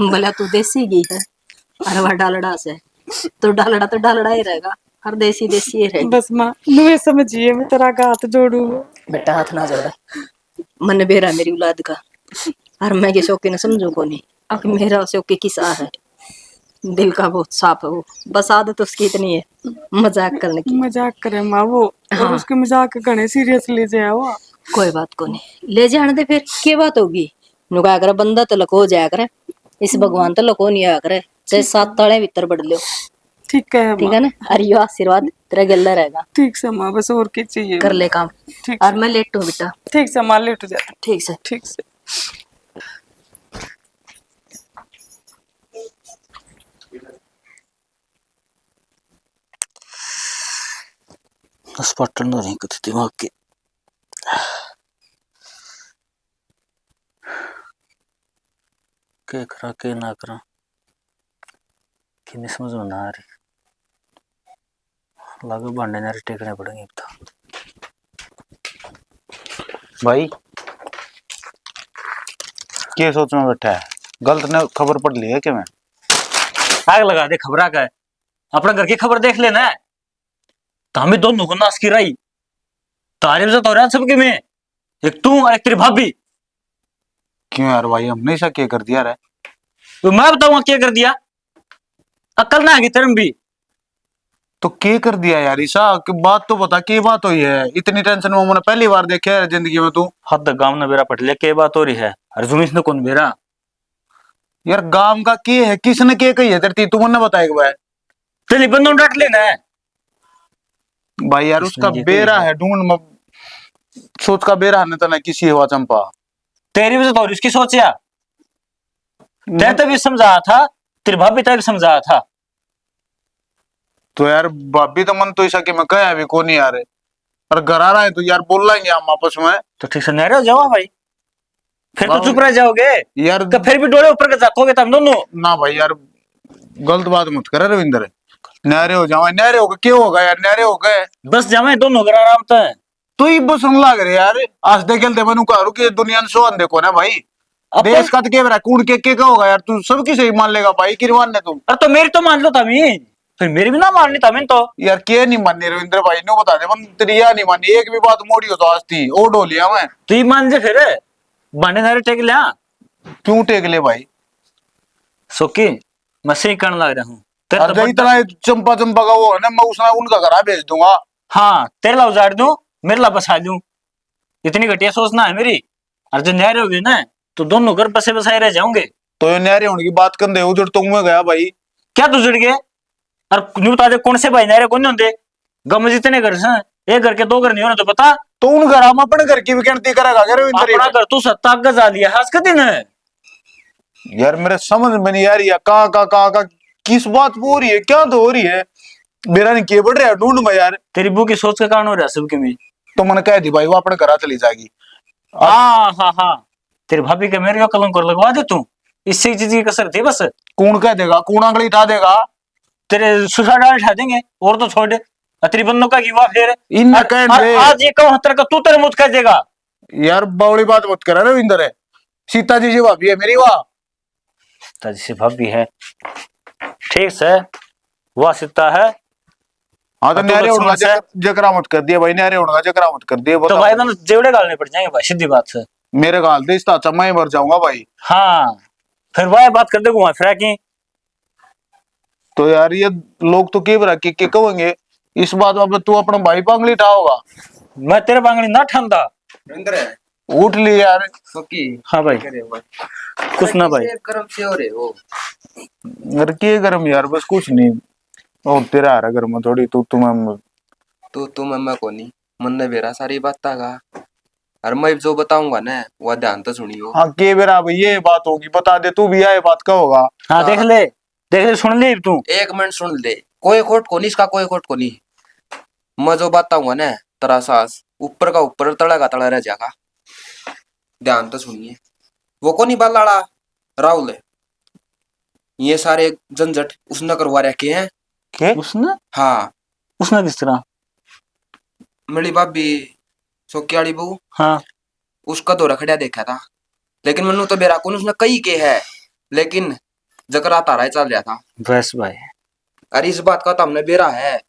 Speaker 1: भला तू देसी घी है और वह डालडा से, तो डालडा ही रहेगा, हर देसी देसी ही रहेगा।
Speaker 2: बस माँ नुए समझिए, मैं तेरा हाथ जोड़ू।
Speaker 1: बेटा हाथ ना जोड़ा, मन बेरा मेरी औलाद का, और मैं के शौकी न समझू को नहीं। अब मेरा शौकी किसा है, दिल का बहुत साफ है वो, बस आदत उसकी इतनी है मजाक करने की।
Speaker 2: मजाक करे माँ वो, और
Speaker 1: हाँ।
Speaker 2: उसके मजाक घने सीरियस ले जाए वो।
Speaker 1: कोई बात को नहीं, ले जाने दे फिर क्या बात होगी। नुका कर बंदा तो लको जाया करे, इस भगवान तो लको नहीं आया करे, चाहे 7 ताले भीतर बढ़ लो।
Speaker 2: ठीक है
Speaker 1: ठीक
Speaker 2: माँ,
Speaker 1: है ना, और यो आशीर्वाद तेरा गला रहेगा।
Speaker 2: ठीक से माँ, बस और क्या चाहिए।
Speaker 1: कर ले काम,
Speaker 2: ठीक
Speaker 1: और
Speaker 2: से,
Speaker 1: मैं लेट हूँ बेटा।
Speaker 2: ठीक से माँ लेट जाता।
Speaker 1: ठीक से।
Speaker 2: ठीक से।
Speaker 5: बस पटन नहीं कुछ दिमाग के। क्या करा क्या ना करा कि नहीं समझ में ना आ रही, लगे भांडे नारे टेकने पड़ेंगे अब तो।
Speaker 3: भाई क्या सोच में बैठा है, गलत ने खबर पढ़ ली है क्या मैं।
Speaker 5: आग लगा दे खबरा का है, अपना घर की खबर देख लेना है। तो हमें दोनों को नाश की रही तारीफ से तो सबके में, एक तू और एक तेरी भाभी।
Speaker 3: क्यों यार भाई हमने ऐसा क्या कर दिया रे।
Speaker 5: तो मैं बताऊंगा क्या कर दिया, अक्ल ना आगी तेरे में भी।
Speaker 3: तो के कर दिया यार ईसा कि बात तो बता के बात हुई है, इतनी टेंशन में मैंने पहली बार देखा है जिंदगी में तू।
Speaker 5: हद गांव ने बेरा पटले के बात हो रही है, अर्जुन इसने कौन बेरा?
Speaker 3: यार गांव का के है, किसने के कही है तेरी, तू मैंने बताएगा भाई।
Speaker 5: तेरी बंदों डांट लेना है
Speaker 3: भाई यार उसका
Speaker 5: किसने ये
Speaker 3: बेरा
Speaker 5: कही है?
Speaker 3: है, ढूंढ सोच का बेरा है ना किसी हुआ चंपा।
Speaker 5: तेरी वजह तो और इसकी सोचा, तै तभी समझाया था, तेरी भाभी तक समझाया था।
Speaker 3: तो यार भाभी तो मन तो ऐसा कि मैं कहा अभी को नहीं यार, और घर आ रहा है तो यार बोल लाएंगे हम आपस में।
Speaker 5: तो ठीक से नहीं रहो जाओ भाई, फिर तो
Speaker 3: वाह।
Speaker 5: चुप रह जाओगे
Speaker 3: यार
Speaker 5: तो फिर भी डोले ऊपर के जाकोगे तुम दोनों।
Speaker 3: ना भाई यार गलत बात मत कर रविंदर, न्यारे हो जाओ, न्यारे होगा क्या होगा यार, न्यारे हो गए
Speaker 5: बस जावे दोनों घर आराम से।
Speaker 3: तो ही बस हम लाग रहे यार, आज दे खेलते मनु कह कि दुनिया ने सोहन देखो ना भाई,
Speaker 5: अपन
Speaker 3: देश का तो क्या कूड़ के का होगा यार, तू सबकी सही मान लेगा भाई कि मान ले तू।
Speaker 5: अरे तो मेरी तो मान लो तमी, फिर मेरी भी ना माननी तमिन तो।
Speaker 3: यार क्या नहीं माननी रविंद्र भाई ने बता दे, मन तेरी या नहीं मानी, एक भी बात मोड़ी हो तो आज थी ओ डोलिया मैं।
Speaker 5: तू ही मान जे फिर, बांडे नारे टेक लिया।
Speaker 3: क्यों टेक ले भाई?
Speaker 5: सोकी मैं सही करने लग रहा हूँ तेरे
Speaker 3: और
Speaker 5: तो
Speaker 3: जही तरह चंपा चंपा का वो है ना, मैं उसने उनका घर भेज दूंगा।
Speaker 5: हाँ तेरे ला उजाड़ दूं, मेरे ला बसा दूं, इतनी घटिया सोचना है मेरी। और जो न्यारे होगी ना तो दोनों घर बसे बसाए रह जाओगे।
Speaker 3: तो ये न्यारे होने की बात कर दे, उधर तो मैं गया भाई।
Speaker 5: क्या तू जुड़ गए? और न्यू बता दे कौन से भाई न्यारे कौन होते? गम जितने घर से एक घर के दो घर नहीं होने तो बता।
Speaker 3: तो उन घर हम अपने घर की भी गिनती करेगा क्या रविंद्र?
Speaker 5: अपना घर तू 7 गजा लिया हंस के दिन है।
Speaker 3: यार मेरे समझ में नहीं आ रही है, का किस बात हो रही है, क्या तो हो रही है, मेरा नहीं के बढ़ रहा है ढूंढ में यार।
Speaker 5: तेरी बू की सोच के कारण हो रहा है सबके में।
Speaker 3: तो मैंने कह दी भाई वो अपने घर चली जाएगी।
Speaker 5: हाँ हाँ हाँ, तेरी भाभी के मेरे को कलंक और लगवा दे तू, इससे चीज की कसर थी बस।
Speaker 3: कौन कह देगा, कौन आंगली उठा देगा?
Speaker 5: तेरे सुसाइड उठा देंगे और तो छोड़। तेरी बंदों का युवा फिर
Speaker 3: इन कह दे
Speaker 5: आज ये 71 का तू तेरे मुझ कह देगा।
Speaker 3: यार बावड़ी बात मत कर रविंदर है, सीता जी जी भाभी है मेरी वाह।
Speaker 5: जैसे भाभी है ठीक से, वह सीता है।
Speaker 3: हाँ तो
Speaker 5: तू
Speaker 3: न्यारे
Speaker 5: लक्ष्मण
Speaker 3: उड़गा
Speaker 5: से।
Speaker 3: जकरा मत कर दिया भाई, न्यारे उड़गा जकरा मत कर दिया
Speaker 5: तो
Speaker 3: बता।
Speaker 5: भाई मैंने जेवड़े गालने पड़ जाएंगे भाई, सीधी बात से।
Speaker 3: मेरे गाल दे इसका अच्छा मैं मर जाऊंगा भाई।
Speaker 5: हाँ फिर वह बात कर दे घुमा फिरा की।
Speaker 3: तो यार ये लोग तो के कहेंगे इस बात में, तू अपना भाई पांगली उठाओगा?
Speaker 5: मैं तेरे बांगड़ी ना ठांदा।
Speaker 3: उठ ली यार।
Speaker 5: हाँ भाई कुछ ना भाई।
Speaker 7: गरम से हो रहे हो
Speaker 3: घर के गरम यार, बस कुछ नहीं। ओ तेरा आ रहा घर में थोड़ी, तू तुम्हें
Speaker 7: तो तुम अम्मा को नहीं मन ने बेरा सारी बात तागा, और मैं जो बताऊंगा ना वह ध्यान तो सुनियो।
Speaker 3: हाँ के बेरा भाई ये बात होगी, बता दे तू भी, आए बात का होगा।
Speaker 5: हाँ देख ले सुन ले तू।
Speaker 7: 1 मिनट सुन ले, कोई खोट को नहीं, इसका कोई खोट को नहीं। मैं जो बताऊंगा ना तेरा सास ऊपर का ऊपर तड़ा का तड़ा रह जाएगा। ध्यान तो सुनिए, वो को नहीं बालाड़ा राहुल है, ये सारे झंझट उसने करवा रखे हैं।
Speaker 3: के
Speaker 5: उसने
Speaker 7: हाँ
Speaker 5: उसने किस तरह?
Speaker 7: मेरी भाभी सोकी वाली बहू,
Speaker 5: हाँ
Speaker 7: उसका तो रखड़ा देखा था, लेकिन मैंने तो बेरा कौन उसने कई के है, लेकिन जकरा तारा ही चल रहा था।
Speaker 5: बस भाई
Speaker 7: अरे इस बात का तो हमने बेरा है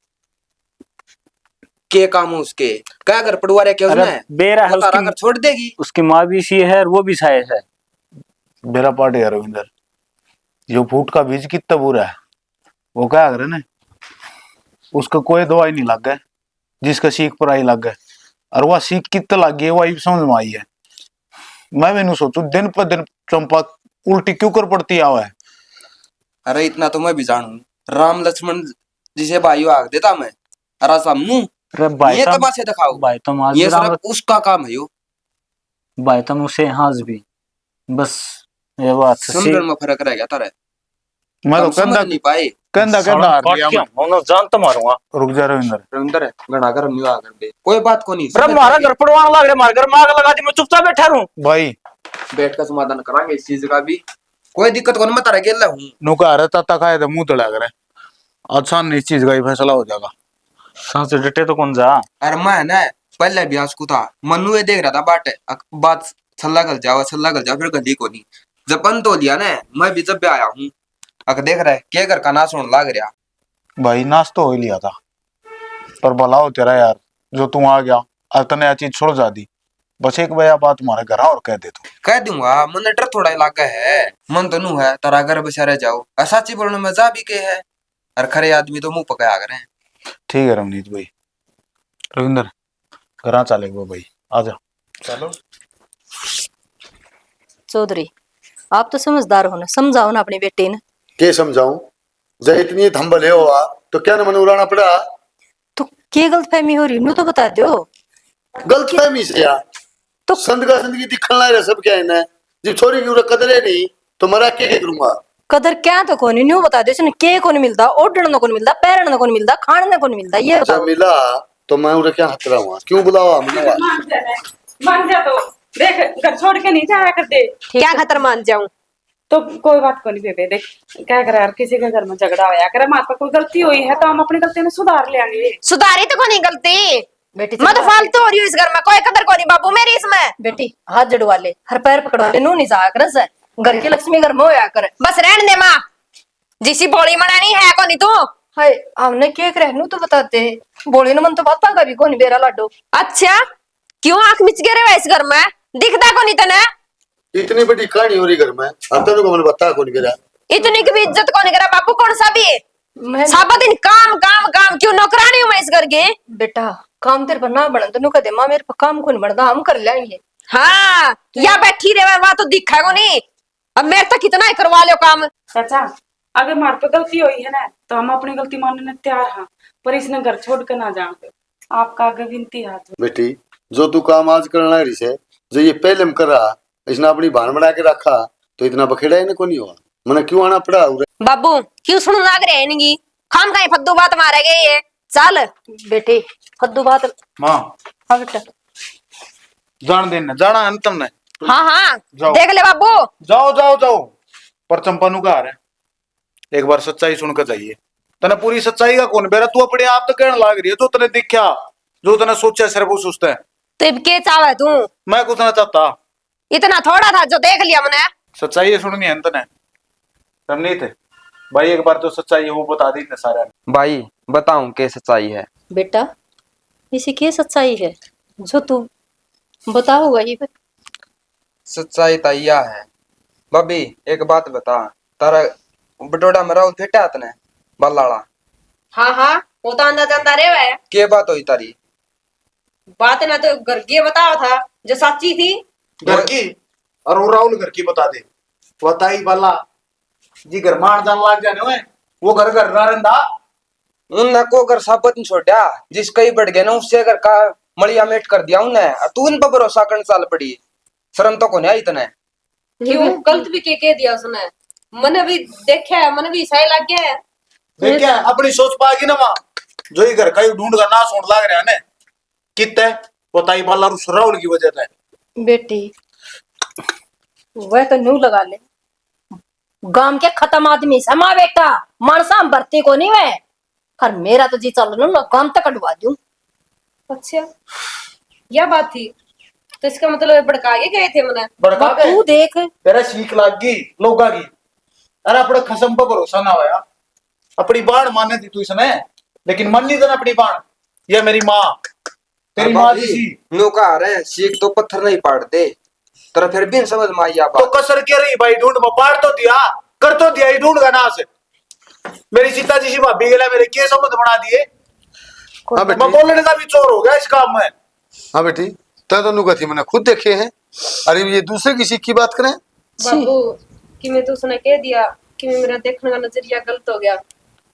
Speaker 7: के काम है उसके, क्या घर पड़वा रहे क्या
Speaker 5: अरे
Speaker 7: उसने,
Speaker 5: बेरा है
Speaker 7: वो तारा घर
Speaker 5: उसकी,
Speaker 7: छोड़ देगी।
Speaker 5: उसकी माँ भी सी है और वो भी साय है।
Speaker 3: मेरा पार्ट है रविंदर, जो फूट का बीज कितना बुरा है, वो क्या करे ना, उसका कोई दवाई नहीं लग गए, जिसका सीख पर आई लग गए, और वह सीख कितना लग गई वही समझ में आई है। मैं भी नहीं सोचू दिन पर दिन चंपा उल्टी क्यों कर पड़ती है।
Speaker 7: अरे इतना तो मैं भी जानू, राम लक्ष्मण जिसे भाई आग देता मैं, अरे सामू
Speaker 5: अरे भाई
Speaker 7: ये
Speaker 5: तुम
Speaker 7: तमाशे दिखाओ,
Speaker 5: भाई तुम आज
Speaker 7: ये
Speaker 5: भी राम
Speaker 7: सिर्फ उसका काम है यो।
Speaker 5: भाई तुम उसे हाज भी बस ये बात
Speaker 7: समझण में फर्क रह गया तारे,
Speaker 3: मैं तो
Speaker 7: हम समझ
Speaker 3: कंधा
Speaker 7: नहीं पाए।
Speaker 3: कंधा कंधा हार गया मैं।
Speaker 5: मैं जान तो मारूंगा।
Speaker 3: रुक जा रविंदर,
Speaker 7: रविंदर घना कर हम आकर दे, कोई बात को नहीं,
Speaker 5: अरे मारा घर पड़वाना लग रहा, मार घर में आग लगा दी, मैं चुपचाप बैठा रहूं।
Speaker 3: भाई
Speaker 7: बैठ कर समाधान करांगे इस चीज का भी, कोई दिक्कत को नहीं, मैं तारा गेल हूं।
Speaker 3: नुका रहे तता खाए तो मुंह तड़ा करे, अच्छा नहीं, इस चीज का ही फैसला हो जाएगा।
Speaker 5: सांस डटे तो कौन जा।
Speaker 7: अरे मैं ना पहले भी आज को था, मनु ये देख रहा था बात छल्ला गल जाओ फिर गली को नहीं, जब बंद तो लिया ना, मैं भी जब भी आया हूँ अगर देख रहा है क्या घर का नाश होने लग रहा।
Speaker 3: भाई नाश तो हो ही लिया था, पर भला हो तेरा यार जो तू आ गया और तने यह चीज छोड़ जा दी, बस एक भैया बात तुम्हारे घर और कह दे तू।
Speaker 7: कह दूंगा, मन डर थोड़ा इलाका है, मन तो नू है तारा घर बसा रह जाओ, और साची बोलने में जा भी के है, और खरे आदमी तो मुंह पकाया करे।
Speaker 3: ठीक है रमनीत भाई। रविंदर घर चले वो भाई, आ जा। चलो
Speaker 1: चौधरी आप तो समझदार हो ना, समझाओ ना अपनी बेटी ने।
Speaker 8: के समझाऊं? जब इतनी धंबले हुआ तो क्या न मन उड़ाना पड़ा?
Speaker 1: तो क्या गलतफहमी हो रही नू तो बता दो।
Speaker 8: गलतफहमी से यार
Speaker 1: तो
Speaker 8: संत का जिंदगी दिखण लायक है सब क्या है। जब छोरी की उरा कदर है नहीं तो मरा के करूंगा?
Speaker 1: कदर क्या तो कोनी न्यू बता दो, इसने के कोनी मिलता, ओढ़ने को नहीं मिलता, पैरने को नहीं मिलता, खाने को नहीं मिलता, ये
Speaker 8: जब
Speaker 1: बताओ।
Speaker 8: मिला तो मैं उरा क्या हतरा हुआ? क्यों बुलावा हमने?
Speaker 2: मान जा तो देख, घर छोड़ के नहीं जाया कर दे।
Speaker 4: क्या खतर मान जाऊं?
Speaker 2: तो कोई बात को नहीं बेबे, देख क्या करे यार, किसी के घर में झगड़ा होया करे, माँ पर कोई गलती हुई है तो हम अपनी गलती में सुधार लेंगे।
Speaker 4: सुधारी तो कोनी गलती,
Speaker 1: बेटी
Speaker 4: मैं तो फालतू हो रही हूँ इस घर में, कोई कदर कोनी बाबू मेरी इसमें।
Speaker 1: बेटी हाथ जड़वा ले, हर पैर पकड़वा ले, नू नहीं जाया कर से। घर की लक्ष्मी घर में होया करे।
Speaker 4: बस रहने दे माँ, जिसी बोली मनानी है कोनी तू।
Speaker 1: हाय हमने क्या करे नू तो बताते हैं, बोली न मन तो बात का भी कोनी बेरा लाडो।
Speaker 4: अच्छा क्यों आंख मिच गए रे इस घर में, दिखता कोनी तने?
Speaker 8: इतनी बड़ी कहानी हो रही घर में, अब तो मैंने बता कौन गिरा?
Speaker 4: इतनी की भी इज्जत कोनी करा बापू, कौन सा भी
Speaker 1: मैं
Speaker 4: सारा दिन काम काम काम, क्यों नौकरानी हूँ मैं इस घर की?
Speaker 1: बेटा काम तेरे पर ना बना तो नू कह दे माँ मेरे पर काम कौन बनता, हम कर लेंगे।
Speaker 4: हाँ या बैठी रे वहां तो दिखा कोनी, अब मेरे तक कितना ही करवा लो काम।
Speaker 2: चाचा अगर मार पे गलती हुई है ना तो हम अपनी गलती मानने तैयार हैं, पर इसने घर छोड़ कर ना जान दो। आपका आगे विनती है।
Speaker 8: बेटी जो तू काम आज करना है रिसे, जो ये पहले में कर रहा इसने अपनी भान बना के रखा तो इतना बखेड़ा ही को नहीं हुआ। मैंने क्यों आना पड़ा उरे?
Speaker 4: बाबू क्यों सुन लाग रहे हैं इनकी, खाम का फद्दू बात मारे गए ये। चल
Speaker 1: बेटे फद्दू बात।
Speaker 3: माँ
Speaker 1: हाँ बेटा
Speaker 3: जान देना, जाना है तुमने।
Speaker 4: हाँ हाँ
Speaker 3: जाओ।
Speaker 4: देख ले बाबू।
Speaker 3: जाओ जाओ जाओ, पर चंपानु का हार है, एक बार सच्चाई सुनकर जाइए। तने पूरी सच्चाई का कौन बेरा, तू अपने आप तो कहने लाग रही है, जो तने दिखा जो तने सोचा सिर्फ वो सुस्त है।
Speaker 4: तो अब के चाहे तू?
Speaker 3: मैं कुछ ना चाहता,
Speaker 4: इतना थोड़ा था जो देख लिया मैंने।
Speaker 3: सच्चाई सुननी है तने। रमनीत भाई एक बार तो सच्चाई है वो बता दी ने सारा।
Speaker 7: भाई बताऊं के सच्चाई है?
Speaker 1: बेटा इसी की सच्चाई है जो तू बताओगा ये पे।
Speaker 7: सच्चाई तैया है भाभी। एक बात बता, तारा बटोड़ा में राहुल फेटा तने बल्लाड़ा?
Speaker 4: हाँ हाँ वो तो अंदर अंदर रे वह
Speaker 7: के बात हुई तारी?
Speaker 4: बात ना तो घर की बताओ था जो सच्ची थी।
Speaker 3: घर की और वो राहुल घर की बता दे। बताई बल्ला जी घर मार जान लाग जाने हुए, वो घर घर रहा
Speaker 7: उन को अगर साबत नहीं छोड़ा, जिस कई बढ़ गया ना उससे अगर का मलिया मेट कर दिया उन्हें, तू इन पर भरोसा करने चाल पड़ी। शर्म तो को नहीं आई तने?
Speaker 4: क्यों गलत भी के कह दिया उसने, मैंने भी देखा है, मैंने भी सही लग गया है।
Speaker 3: देख क्या अपनी सोच पाएगी ना माँ, जो ये घर का ही ढूंढ कर ना सोच लाग रहा है ना कितने बताई बल्ला उस राहुल की वजह से।
Speaker 1: बेटी वह तो नू लगा ले, गांव के खत्म आदमी समा बेटा, मानसा भरती को नहीं वह। और मेरा तो जी चल रहा ना गांव तक कटवा दूं।
Speaker 4: अच्छा यह बात थी, तो इसका मतलब भड़का के गए थे मैंने।
Speaker 3: बड़का
Speaker 1: तू देख
Speaker 3: तेरा सीख लाग गई लोगा की। अरे अपने खसम पर भरोसा ना होया, अपनी बाण माने थी तू इसने, लेकिन मन नहीं देना अपनी बाण। ये मेरी माँ तेरी माँ जी
Speaker 7: नो कहा रहे सीख तो पत्थर नहीं पाड़ते, तेरा फिर भी समझ में आई
Speaker 3: तो कसर क्या रही भाई, ढूंढ में पाड़ तो दिया, कर तो दिया, ही ढूंढ का ना से। मेरी सीता जी भाभी गला मेरे के समझ बना दिए।
Speaker 8: हाँ
Speaker 3: मैं
Speaker 8: बेटी,
Speaker 3: बोलने का भी चोर हो गया इस काम में।
Speaker 8: हाँ बेटी तय तो नुका थी मैंने खुद देखे हैं। अरे ये दूसरे किसी की बात करें?
Speaker 4: बाबू कि मैं तो उसने कह दिया कि मेरा देखने का नजरिया गलत हो गया,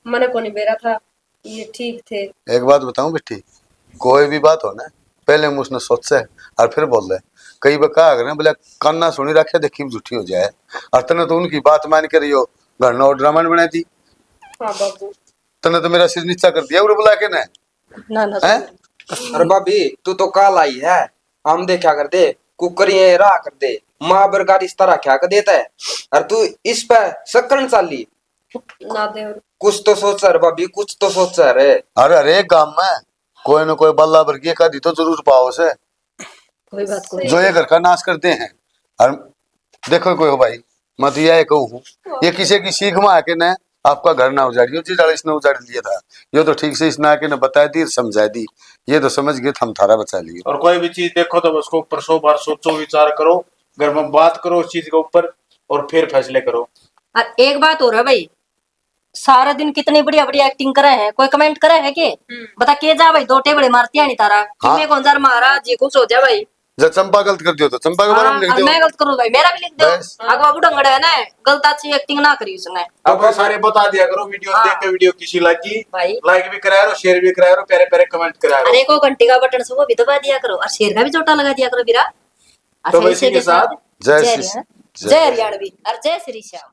Speaker 4: मैंने को नहीं बेरा था, ये ठीक थे।
Speaker 8: एक बात बताऊं बेटी, कोई भी बात हो ना पहले हम उसने सोच से और फिर बोल रहे। कई बार कहा अगर बोले कान्ना सुनी रखे देखी झूठी हो जाए, और तने तो उनकी बात मान कर रही हो घर ना ड्रामा बना दी।
Speaker 4: हाँ बाबू
Speaker 8: तने तो मेरा सिर नीचा कर दिया बुला के ना।
Speaker 1: ना
Speaker 8: हैं?
Speaker 7: अरे भाभी तू तो काल आई है, हम देखा कर दे कुकर ये रहा कर दे, माँ बरगार इस तरह क्या कर देता है, और तू इस पर सकरण चाली।
Speaker 4: ना दे
Speaker 7: कुछ तो सोच रे भाभी, कुछ तो सोच रे।
Speaker 8: अरे अरे गांव में कोई न कोई बल्ला बरगी का दी तो जरूर पाओ से,
Speaker 1: कोई बात को
Speaker 8: जो ये घर का नाश करते हैं। और देखो कोई हो भाई, मैं तो यह कहूँ ये किसी की सीख में आके न आपका घर ना उजाड़ियो, जिस इसने उजाड़ लिया था ये तो ठीक से इसने आके न बता दी समझा दी, ये तो समझ गए हम थारा बचा लिए।
Speaker 3: और कोई भी चीज देखो तो उसको ऊपर 100 बार सोचो, विचार करो, घर में बात करो उस चीज के ऊपर और फिर फैसले करो।
Speaker 1: और एक बात हो रहा भाई, सारा दिन कितनी बढ़िया बढ़िया एक्टिंग करे हैं, कोई कमेंट करे है के? बता के जा भाई, दो टेबले मारती है नहीं तारा कितने कौन जार मारा जी कुछ हो जा भाई।
Speaker 8: जब चंपा गलत कर दियो तो चंपा के बारे में लिख
Speaker 1: और
Speaker 8: दो।
Speaker 1: मैं गलत करूँ भाई, मेरा भी लिख दो।
Speaker 8: बस।
Speaker 1: आगे बाबू ढंगड़ा है ना, गलत अच्छी एक्टिंग ना करी उसने
Speaker 3: अब सारे बता दिया करो, वीडियो देख के वीडियो किसी लगी
Speaker 1: भाई।
Speaker 3: लाइक भी कराया शेयर भी कराया प्यारे प्यारे कमेंट कराया।
Speaker 1: अरे को घंटे का बटन से वो भी दबा दिया करो और शेर का भी चोटा लगा दिया करो बीरा।
Speaker 3: तो इसी के साथ
Speaker 8: जय
Speaker 1: जय
Speaker 8: श्री
Speaker 1: जय हरियाणवी और जय श्री श्याम।